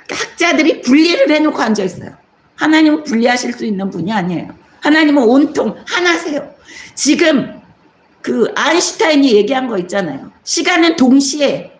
학자들이 분리를 해놓고 앉아 있어요. 하나님은 분리하실 수 있는 분이 아니에요. 하나님은 온통 하나세요. 지금 그 아인슈타인이 얘기한 거 있잖아요. 시간은 동시에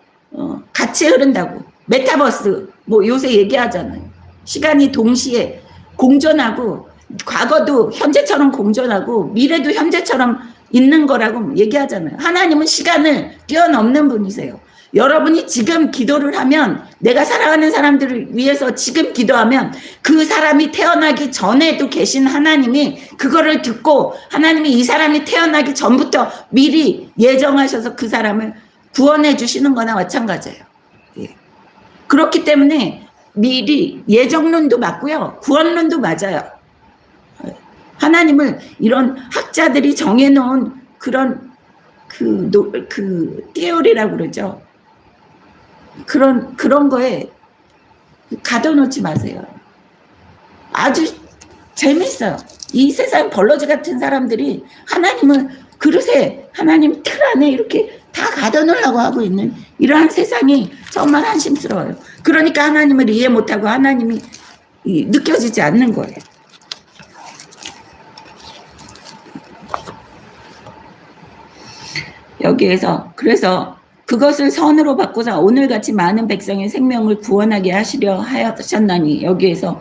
같이 흐른다고. 메타버스 뭐 요새 얘기하잖아요. 시간이 동시에 공존하고 과거도 현재처럼 공존하고 미래도 현재처럼 있는 거라고 얘기하잖아요. 하나님은 시간을 뛰어넘는 분이세요. 여러분이 지금 기도를 하면 내가 사랑하는 사람들을 위해서 지금 기도하면 그 사람이 태어나기 전에도 계신 하나님이 그거를 듣고 하나님이 이 사람이 태어나기 전부터 미리 예정하셔서 그 사람을 구원해 주시는 거나 마찬가지예요. 예. 그렇기 때문에 미리 예정론도 맞고요. 구원론도 맞아요. 하나님을 이런 학자들이 정해놓은 그런 그 티오리라고 그러죠. 그런 거에 가둬놓지 마세요. 아주 재밌어요. 이 세상 벌러지 같은 사람들이 하나님을 그릇에 하나님 틀 안에 이렇게 다 가둬놓으려고 하고 있는 이러한 세상이 정말 한심스러워요. 그러니까 하나님을 이해 못하고 하나님이 느껴지지 않는 거예요. 여기에서 그래서 그것을 선으로 바꾸사 오늘같이 많은 백성의 생명을 구원하게 하시려 하셨나니 여기에서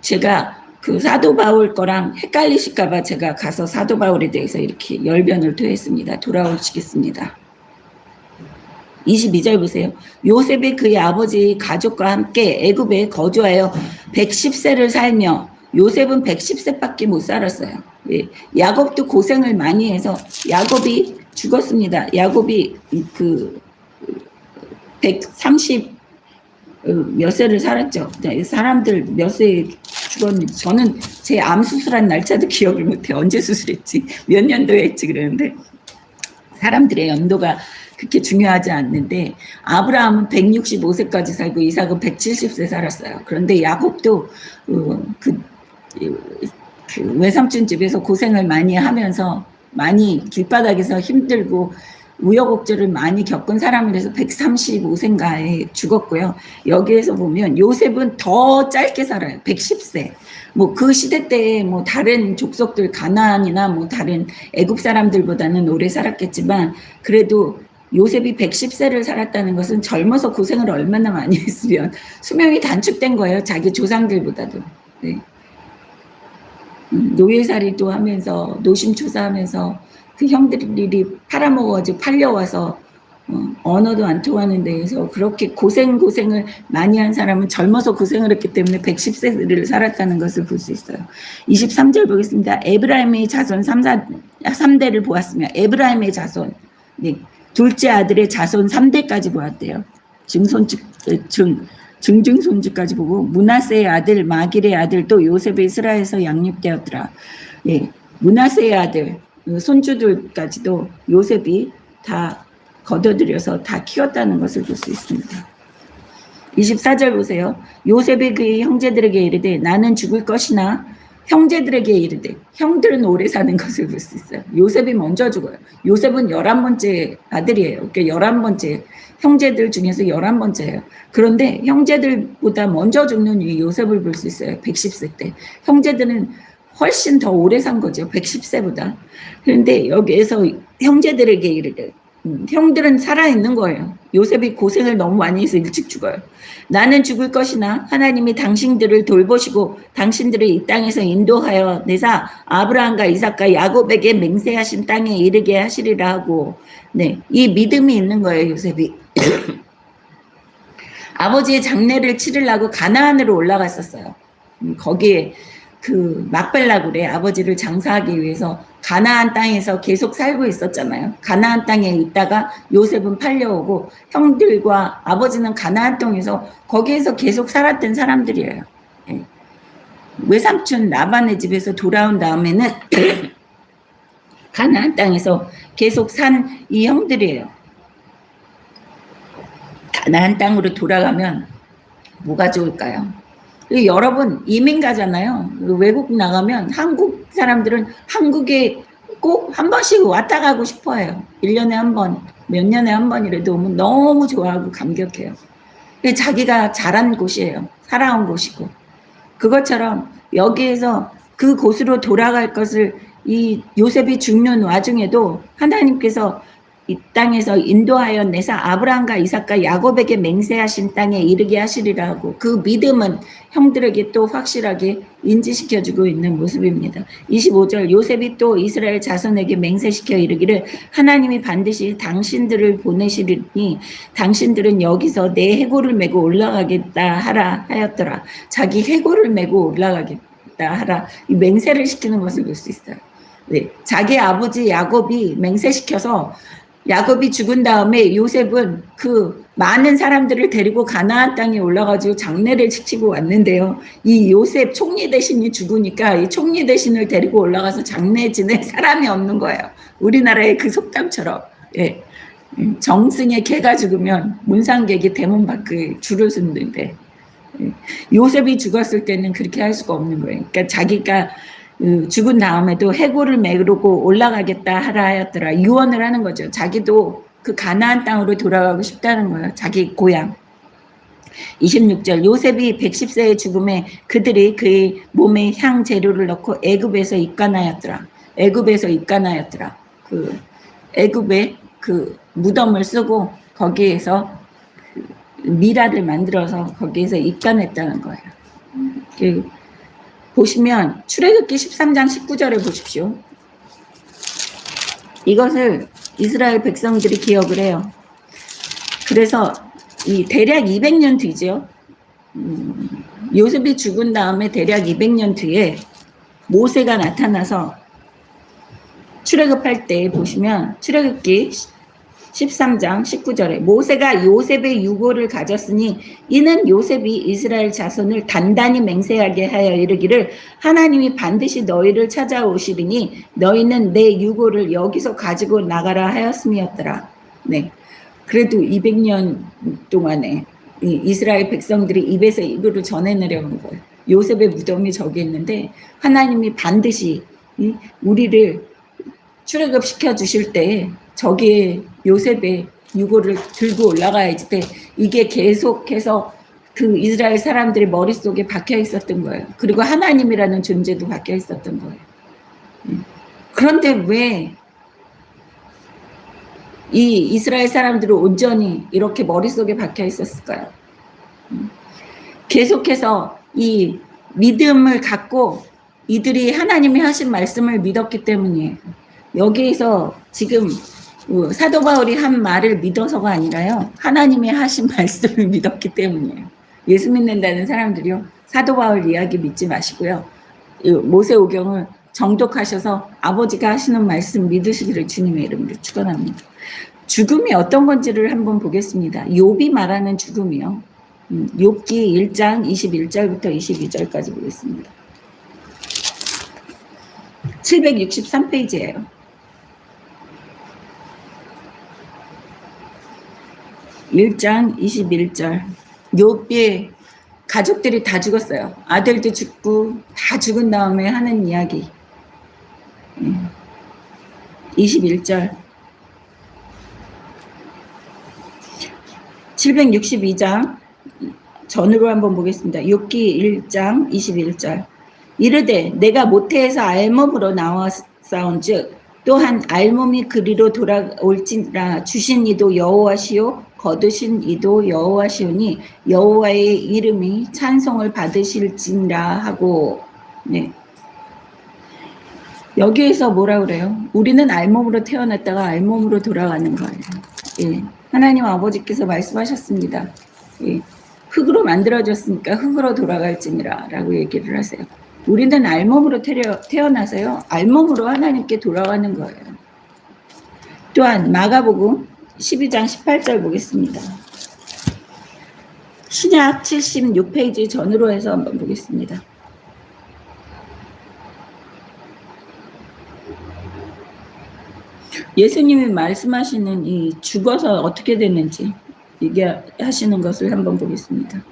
제가 그 사도 바울 거랑 헷갈리실까봐 제가 가서 사도 바울에 대해서 이렇게 열변을 토했습니다. 돌아오시겠습니다. 22절 보세요. 요셉이 그의 아버지 가족과 함께 애굽에 거주하여 110세를 살며 요셉은 110세밖에 못 살았어요. 예. 야곱도 고생을 많이 해서 야곱이 죽었습니다. 야곱이 그 130 몇 세를 살았죠. 사람들 몇 세에 죽었는지 저는 제 암 수술한 날짜도 기억을 못해. 언제 수술했지? 몇 년도에 했지 그러는데 사람들의 연도가 그렇게 중요하지 않는데 아브라함은 165세까지 살고 이삭은 170세 살았어요. 그런데 야곱도 그 외삼촌 집에서 고생을 많이 하면서 많이 길바닥에서 힘들고 우여곡절을 많이 겪은 사람이라서 135세인가에 죽었고요. 여기에서 보면 요셉은 더 짧게 살아요. 110세. 뭐 그 시대 때에 뭐 다른 족속들 가나안이나 뭐 다른 애굽 사람들보다는 오래 살았겠지만 그래도 요셉이 110세를 살았다는 것은 젊어서 고생을 얼마나 많이 했으면 수명이 단축된 거예요. 자기 조상들보다도. 네. 노예살이도 하면서 노심초사하면서 그 형들이 팔아먹어가지고 팔려와서 언어도 안 통하는 데에서 그렇게 고생을 많이 한 사람은 젊어서 고생을 했기 때문에 110세를 살았다는 것을 볼 수 있어요. 23절 보겠습니다. 에브라임의 자손 3대를 보았으며 에브라임의 자손 네. 둘째 아들의 자손 3대까지 보았대요. 증증손주까지 보고 므낫세의 아들 마길의 아들 또 요셉의 이스라엘에서 양육되었더라. 예, 므낫세의 아들 손주들까지도 요셉이 다 거둬들여서 다 키웠다는 것을 볼 수 있습니다. 24절 보세요. 요셉이 그의 형제들에게 이르되 나는 죽을 것이나 형제들에게 이르되 형들은 오래 사는 것을 볼 수 있어요. 요셉이 먼저 죽어요. 요셉은 11번째 아들이에요. 그러니까 11번째 형제들 중에서 11번째예요. 그런데 형제들보다 먼저 죽는 이 요셉을 볼 수 있어요. 110세 때. 형제들은 훨씬 더 오래 산 거죠. 110세보다. 그런데 여기에서 형제들에게 이르되 형들은 살아있는 거예요. 요셉이 고생을 너무 많이 해서 일찍 죽어요. 나는 죽을 것이나 하나님이 당신들을 돌보시고 당신들을 이 땅에서 인도하여 내사 아브라함과 이삭과 야곱에게 맹세하신 땅에 이르게 하시리라 하고 네, 이 믿음이 있는 거예요. 요셉이. 아버지의 장례를 치르려고 가나안으로 올라갔었어요. 거기에 그 막벨라 그래 아버지를 장사하기 위해서 가나안 땅에서 계속 살고 있었잖아요. 가나안 땅에 있다가 요셉은 팔려오고 형들과 아버지는 가나안 땅에서 거기에서 계속 살았던 사람들이에요. 예. 외삼촌 라반의 집에서 돌아온 다음에는 가나안 땅에서 계속 산 이 형들이에요. 가나안 땅으로 돌아가면 뭐가 좋을까요? 여러분 이민 가잖아요. 외국 나가면 한국 사람들은 한국에 꼭 한 번씩 왔다 가고 싶어해요. 1년에 한 번, 몇 년에 한 번이라도 오면 너무 좋아하고 감격해요. 자기가 자란 곳이에요. 살아온 곳이고. 그것처럼 여기에서 그 곳으로 돌아갈 것을 이 요셉이 죽는 와중에도 하나님께서 이 땅에서 인도하여 내사 아브라함과 이삭과 야곱에게 맹세하신 땅에 이르게 하시리라 하고 그 믿음은 형들에게 또 확실하게 인지시켜주고 있는 모습입니다. 25절 요셉이 또 이스라엘 자손에게 맹세시켜 이르기를 하나님이 반드시 당신들을 보내시리니 당신들은 여기서 내 해골을 메고 올라가겠다 하라 하였더라. 자기 해골을 메고 올라가겠다 하라. 이 맹세를 시키는 것을 볼 수 있어요. 네, 자기 아버지 야곱이 맹세시켜서 야곱이 죽은 다음에 요셉은 그 많은 사람들을 데리고 가나안 땅에 올라가지고 장례를 지키고 왔는데요. 이 요셉 총리 대신이 죽으니까 이 총리 대신을 데리고 올라가서 장례 지낼 사람이 없는 거예요. 우리나라의 그 속담처럼. 예. 정승의 개가 죽으면 문상객이 대문 밖에 줄을 서는데 요셉이 죽었을 때는 그렇게 할 수가 없는 거예요. 그러니까 자기가 죽은 다음에도 해골을 메르고 올라가겠다 하라 하였더라. 유언을 하는 거죠. 자기도 그 가나안 땅으로 돌아가고 싶다는 거예요. 자기 고향. 26절 요셉이 110세의 죽음에 그들이 그의 몸에 향 재료를 넣고 애굽에서 입간하였더라. 애굽에서 입간하였더라. 그 애굽에 그 무덤을 쓰고 거기에서 그 미라를 만들어서 거기에서 입간했다는 거예요. 보시면 출애굽기 13장 19절에 보십시오. 이것을 이스라엘 백성들이 기억을 해요. 그래서 이 대략 200년 뒤죠. 요셉이 죽은 다음에 대략 200년 뒤에 모세가 나타나서 출애굽할 때 보시면 출애굽기 13장 19절에 모세가 요셉의 유고를 가졌으니 이는 요셉이 이스라엘 자손을 단단히 맹세하게 하여 이르기를 하나님이 반드시 너희를 찾아오시리니 너희는 내 유고를 여기서 가지고 나가라 하였음이었더라. 네. 그래도 200년 동안에 이스라엘 백성들이 입에서 입으로 전해내려온 거예요. 요셉의 무덤이 저기 있는데 하나님이 반드시 우리를 출애굽시켜 주실 때 저기에 요셉의 유고를 들고 올라가야지 돼. 이게 계속해서 그 이스라엘 사람들의 머릿속에 박혀 있었던 거예요. 그리고 하나님이라는 존재도 박혀 있었던 거예요. 그런데 왜 이 이스라엘 사람들은 온전히 이렇게 머릿속에 박혀 있었을까요? 계속해서 이 믿음을 갖고 이들이 하나님이 하신 말씀을 믿었기 때문이에요. 여기에서 지금 사도 바울이 한 말을 믿어서가 아니라요. 하나님이 하신 말씀을 믿었기 때문이에요. 예수 믿는다는 사람들이요. 사도 바울 이야기 믿지 마시고요. 모세오경을 정독하셔서 아버지가 하시는 말씀 믿으시기를 주님의 이름으로 축원합니다. 죽음이 어떤 건지를 한번 보겠습니다. 욥이 말하는 죽음이요. 욥기 1장 21절부터 22절까지 보겠습니다. 763페이지예요. 1장 21절. 욥의 가족들이 다 죽었어요. 아들도 죽고 다 죽은 다음에 하는 이야기. 21절. 762장 전으로 한번 보겠습니다. 욥기 1장 21절. 이르되 내가 모태에서 알몸으로 나왔사온즉 또한 알몸이 그리로 돌아올지라 주신 이도 여호와시요 거두신 이도 여호와시오니 여호와의 이름이 찬송을 받으실지라 하고. 네. 여기에서 뭐라 그래요? 우리는 알몸으로 태어났다가 알몸으로 돌아가는 거예요. 예. 하나님 아버지께서 말씀하셨습니다. 예. 흙으로 만들어졌으니까 흙으로 돌아갈지니라 라고 얘기를 하세요. 우리는 알몸으로 태어나서요. 알몸으로 하나님께 돌아가는 거예요. 또한 마가복음 12장 18절 보겠습니다. 신약 76페이지 전으로 해서 한번 보겠습니다. 예수님이 말씀하시는 이 죽어서 어떻게 되는지 얘기하시는 것을 한번 보겠습니다.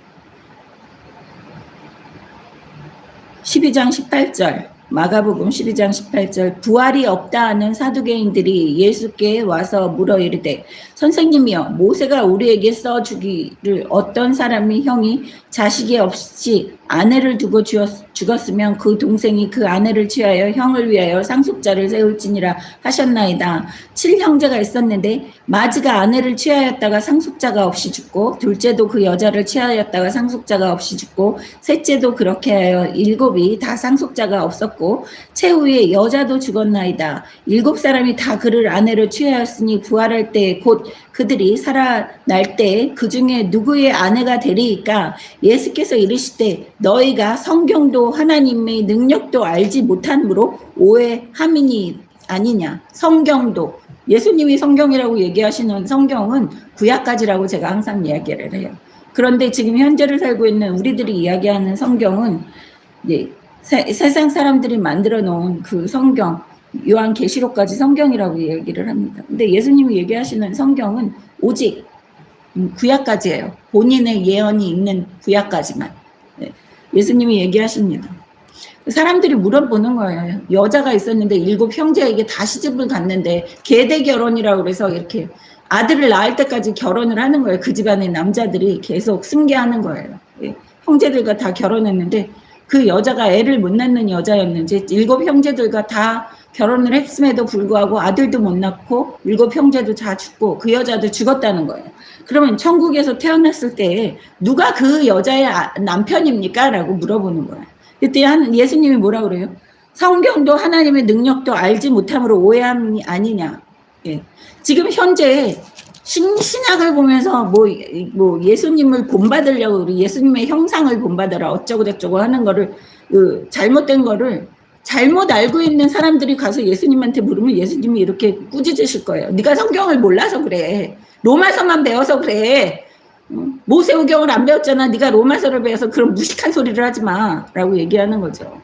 12장 18절 마가복음 12장 18절 부활이 없다 하는 사두개인들이 예수께 와서 물어 이르되 선생님이여 모세가 우리에게 써주기를 어떤 사람이 형이 자식이 없이 아내를 두고 죽었으면 그 동생이 그 아내를 취하여 형을 위하여 상속자를 세울지니라 하셨나이다. 7형제가 있었는데 마지가 아내를 취하였다가 상속자가 없이 죽고 둘째도 그 여자를 취하였다가 상속자가 없이 죽고 셋째도 그렇게 하여 7이 다 상속자가 없었고 최후에 여자도 죽었나이다. 7사람이 다 그를 아내로 취하였으니 부활할 때 곧 그들이 살아날 때 그 중에 누구의 아내가 되리이까? 예수께서 이르시되 너희가 성경도 하나님의 능력도 알지 못함으로 오해함이니 아니냐. 성경도 예수님이 성경이라고 얘기하시는 성경은 구약까지라고 제가 항상 이야기를 해요. 그런데 지금 현재를 살고 있는 우리들이 이야기하는 성경은 세상 사람들이 만들어 놓은 그 성경 요한계시록까지 성경이라고 얘기를 합니다. 근데 예수님이 얘기하시는 성경은 오직 구약까지예요. 본인의 예언이 있는 구약까지만. 예수님이 얘기하십니다. 사람들이 물어보는 거예요. 여자가 있었는데 7 형제에게 다 시집을 갔는데 계대 결혼이라고 그래서 이렇게 아들을 낳을 때까지 결혼을 하는 거예요. 그 집안의 남자들이 계속 승계하는 거예요. 형제들과 다 결혼했는데 그 여자가 애를 못 낳는 여자였는지 7 형제들과 다 결혼을 했음에도 불구하고 아들도 못 낳고 7 형제도 다 죽고 그 여자도 죽었다는 거예요. 그러면 천국에서 태어났을 때 누가 그 여자의 남편입니까? 라고 물어보는 거예요. 그때 예수님이 뭐라 그래요? 성경도 하나님의 능력도 알지 못함으로 오해함이 아니냐. 예. 지금 현재 신약을 보면서 뭐 예수님을 본받으려고 우리 예수님의 형상을 본받으라 어쩌고 저쩌고 하는 거를 잘못된 거를 잘못 알고 있는 사람들이 가서 예수님한테 물으면 예수님이 이렇게 꾸짖으실 거예요. 네가 성경을 몰라서 그래. 로마서만 배워서 그래. 모세오경을 안 배웠잖아. 네가 로마서를 배워서 그런 무식한 소리를 하지 마. 라고 얘기하는 거죠.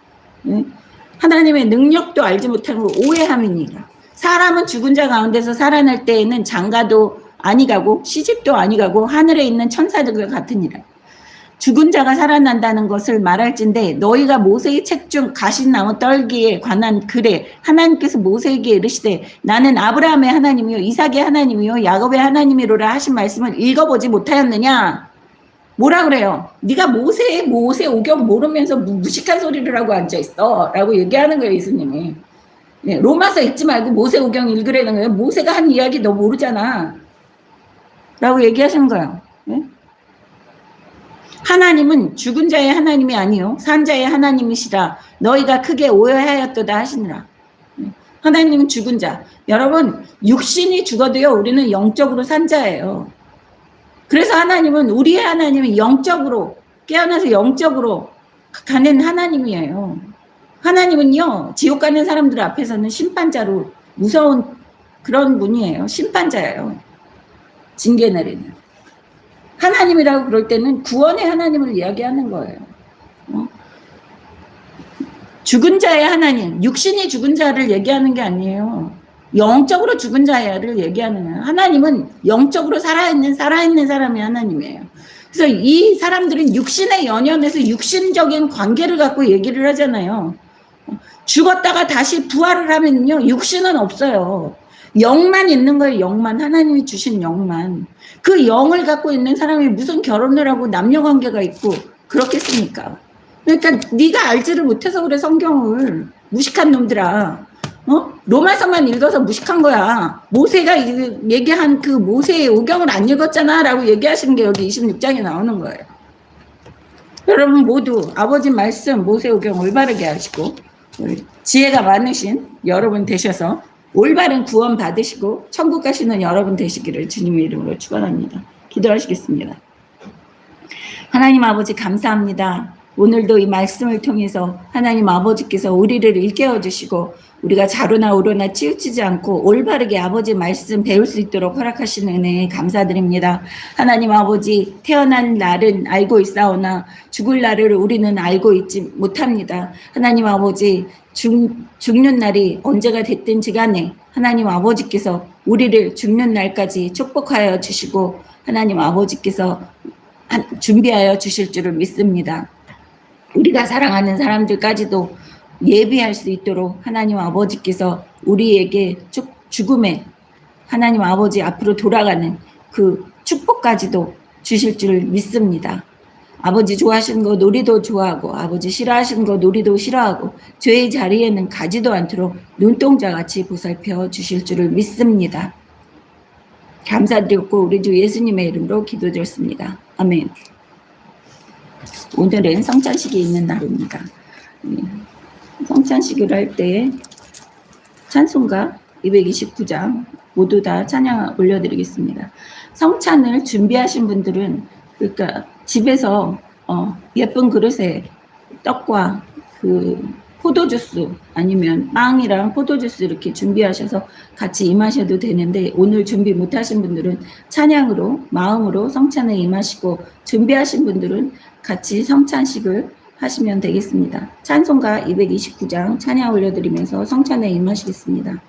하나님의 능력도 알지 못하고 오해함이니라. 사람은 죽은 자 가운데서 살아날 때에는 장가도 아니 가고 시집도 아니 가고 하늘에 있는 천사들과 같으니라. 죽은 자가 살아난다는 것을 말할진대 너희가 모세의 책 중 가시나무 떨기에 관한 글에 하나님께서 모세에게 이르시되 나는 아브라함의 하나님이요 이삭의 하나님이요 야곱의 하나님이로라 하신 말씀을 읽어보지 못하였느냐. 뭐라 그래요? 네가 모세 오경 모르면서 무식한 소리를 하고 앉아있어 라고 얘기하는 거예요. 예수님이. 네, 로마서 읽지 말고 모세 오경 읽으라는 거예요. 모세가 한 이야기 너 모르잖아 라고 얘기하신 거예요. 네? 하나님은 죽은 자의 하나님이 아니요 산 자의 하나님이시라 너희가 크게 오해하였도다 하시니라. 하나님은 죽은 자. 여러분 육신이 죽어도요 우리는 영적으로 산 자예요. 그래서 하나님은 우리의 하나님은 영적으로 깨어나서 영적으로 가는 하나님이에요. 하나님은요 지옥 가는 사람들 앞에서는 심판자로 무서운 그런 분이에요. 심판자예요. 징계 내리는. 하나님이라고 그럴 때는 구원의 하나님을 이야기하는 거예요. 죽은 자의 하나님, 육신이 죽은 자를 얘기하는 게 아니에요. 영적으로 죽은 자를 얘기하는 거예요. 하나님은 영적으로 살아있는 사람이 하나님이에요. 그래서 이 사람들은 육신의 연연에서 육신적인 관계를 갖고 얘기를 하잖아요. 죽었다가 다시 부활을 하면요 육신은 없어요. 영만 있는 거예요. 영만. 하나님이 주신 영만. 그 영을 갖고 있는 사람이 무슨 결혼을 하고 남녀관계가 있고 그렇겠습니까? 그러니까 네가 알지를 못해서 그래. 성경을. 무식한 놈들아. 로마서만 읽어서 무식한 거야. 모세가 얘기한 그 모세의 오경을 안 읽었잖아 라고 얘기하시는 게 여기 26장에 나오는 거예요. 여러분 모두 아버지 말씀 모세 오경 올바르게 하시고 지혜가 많으신 여러분 되셔서 올바른 구원 받으시고 천국 가시는 여러분 되시기를 주님의 이름으로 축원합니다. 기도하시겠습니다. 하나님 아버지 감사합니다. 오늘도 이 말씀을 통해서 하나님 아버지께서 우리를 일깨워 주시고 우리가 좌로나 우로나 치우치지 않고 올바르게 아버지 말씀 배울 수 있도록 허락하시는 은혜에 감사드립니다. 하나님 아버지 태어난 날은 알고 있사오나 죽을 날을 우리는 알고 있지 못합니다. 하나님 아버지 죽는 날이 언제가 됐든지 간에 하나님 아버지께서 우리를 죽는 날까지 축복하여 주시고 하나님 아버지께서 준비하여 주실 줄을 믿습니다. 우리가 사랑하는 사람들까지도 예비할 수 있도록 하나님 아버지께서 우리에게 죽음에 하나님 아버지 앞으로 돌아가는 그 축복까지도 주실 줄 믿습니다. 아버지 좋아하시는 것 우리도 좋아하고 아버지 싫어하시는 것 우리도 싫어하고 죄의 자리에는 가지도 않도록 눈동자같이 보살펴 주실 줄을 믿습니다. 감사드리고 우리 주 예수님의 이름으로 기도드렸습니다. 아멘. 오늘은 성찬식이 있는 날입니다. 성찬식을 할 때 찬송가 229장 모두 다 찬양 올려드리겠습니다. 성찬을 준비하신 분들은 그러니까 집에서 예쁜 그릇에 떡과 그 포도주스 아니면 빵이랑 포도주스 이렇게 준비하셔서 같이 임하셔도 되는데 오늘 준비 못하신 분들은 찬양으로 마음으로 성찬에 임하시고 준비하신 분들은 같이 성찬식을 하시면 되겠습니다. 찬송가 229장 찬양 올려드리면서 성찬에 임하시겠습니다.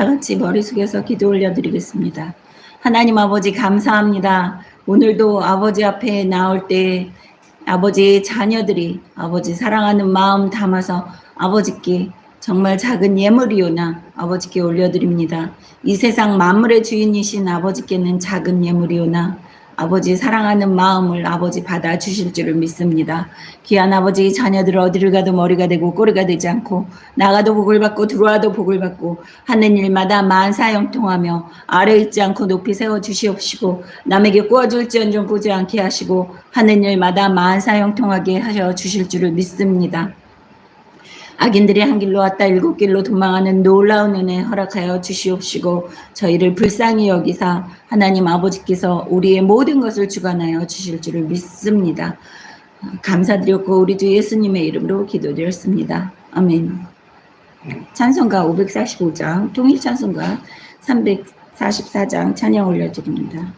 다 같이 머리 숙여서 기도 올려드리겠습니다. 하나님 아버지 감사합니다. 오늘도 아버지 앞에 나올 때 아버지의 자녀들이 아버지 사랑하는 마음 담아서 아버지께 정말 작은 예물이오나 아버지께 올려드립니다. 이 세상 만물의 주인이신 아버지께는 작은 예물이오나 아버지 사랑하는 마음을 아버지 받아주실 줄을 믿습니다. 귀한 아버지 자녀들 어디를 가도 머리가 되고 꼬리가 되지 않고 나가도 복을 받고 들어와도 복을 받고 하는 일마다 만사형통하며 아래 있지 않고 높이 세워주시옵시고 남에게 꾸어줄지언정 꾸지 않게 하시고 하는 일마다 만사형통하게 하셔 주실 줄을 믿습니다. 악인들이 한 길로 왔다 일곱 길로 도망하는 놀라운 은혜 허락하여 주시옵시고 저희를 불쌍히 여기사 하나님 아버지께서 우리의 모든 것을 주관하여 주실 줄을 믿습니다. 감사드렸고 우리 주 예수님의 이름으로 기도드렸습니다. 아멘. 찬송가 545장 통일 찬송가 344장 찬양 올려드립니다.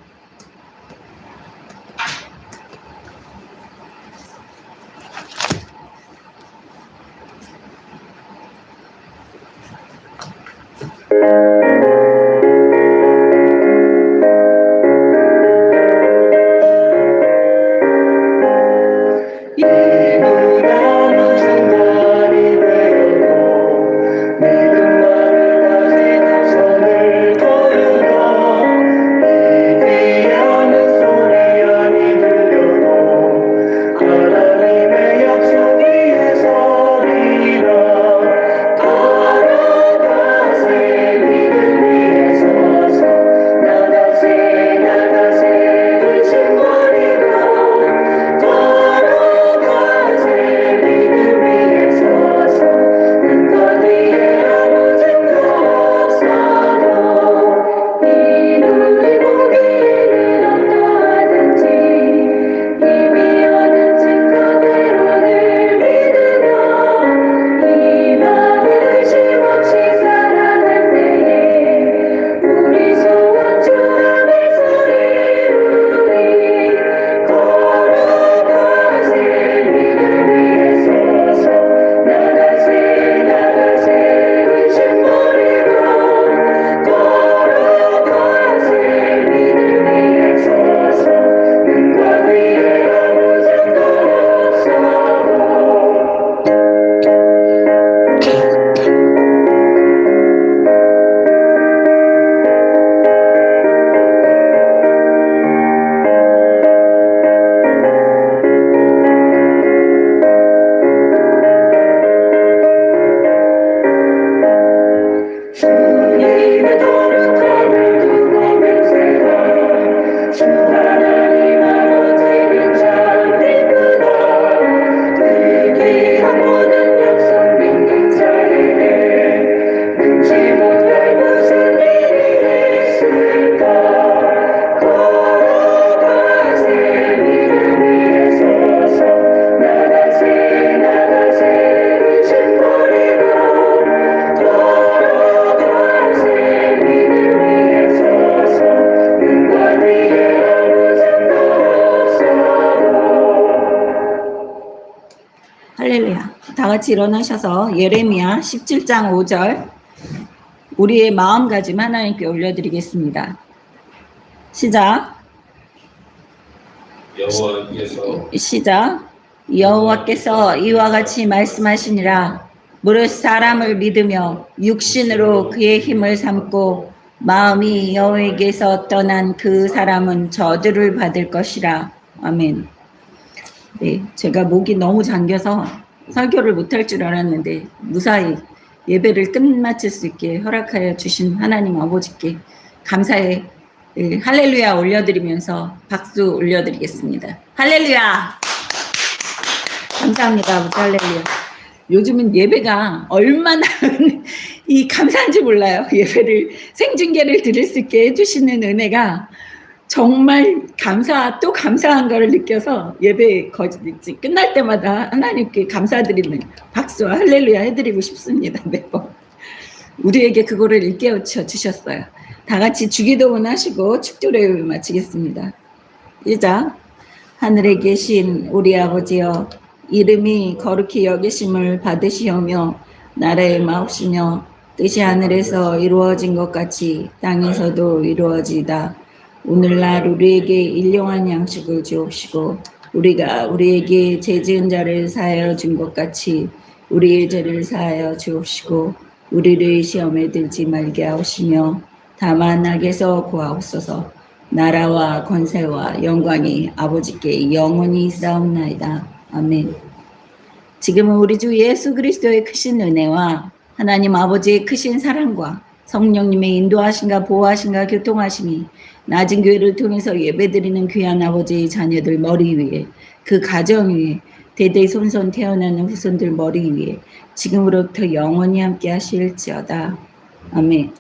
할렐루야. 다 같이 일어나셔서 예레미야 17장 5절 우리의 마음가짐 하나님께 올려드리겠습니다. 시작. 여호와께서 이와 같이 말씀하시니라. 무릇 사람을 믿으며 육신으로 그의 힘을 삼고 마음이 여호와에게서 떠난 그 사람은 저주를 받을 것이라. 아멘. 네, 제가 목이 너무 잠겨서 설교를 못할 줄 알았는데 무사히 예배를 끝마칠 수 있게 허락하여 주신 하나님 아버지께 감사의 할렐루야 올려드리면서 박수 올려드리겠습니다. 할렐루야! 감사합니다. 아버지 할렐루야. 요즘은 예배가 얼마나 이 감사한지 몰라요. 예배를 생중계를 드릴 수 있게 해주시는 은혜가 정말 또 감사한 거를 느껴서 예배 끝날 때마다 하나님께 감사드리는 박수와 할렐루야 해드리고 싶습니다. 매번 우리에게 그거를 일깨우쳐 주셨어요. 다 같이 주기도문 하시고 축도를 마치겠습니다. 시작. 하늘에 계신 우리 아버지여, 이름이 거룩히 여기심을 받으시오며 나라의 마옵시며 뜻이 하늘에서 이루어진 것 같이 땅에서도 이루어지다. 오늘날 우리에게 일용할 양식을 주옵시고 우리가 우리에게 죄 지은 자를 사하여 준 것 같이 우리의 죄를 사하여 주옵시고 우리를 시험에 들지 말게 하옵시며 다만 악에서 구하옵소서. 나라와 권세와 영광이 아버지께 영원히 있사옵나이다. 아멘. 지금은 우리 주 예수 그리스도의 크신 은혜와 하나님 아버지의 크신 사랑과 성령님의 인도하심과 보호하심과 교통하심이 낮은 교회를 통해서 예배드리는 귀한 아버지의 자녀들 머리 위에 그 가정 위에 대대손손 태어나는 후손들 머리 위에 지금으로부터 영원히 함께 하실지어다. 아멘.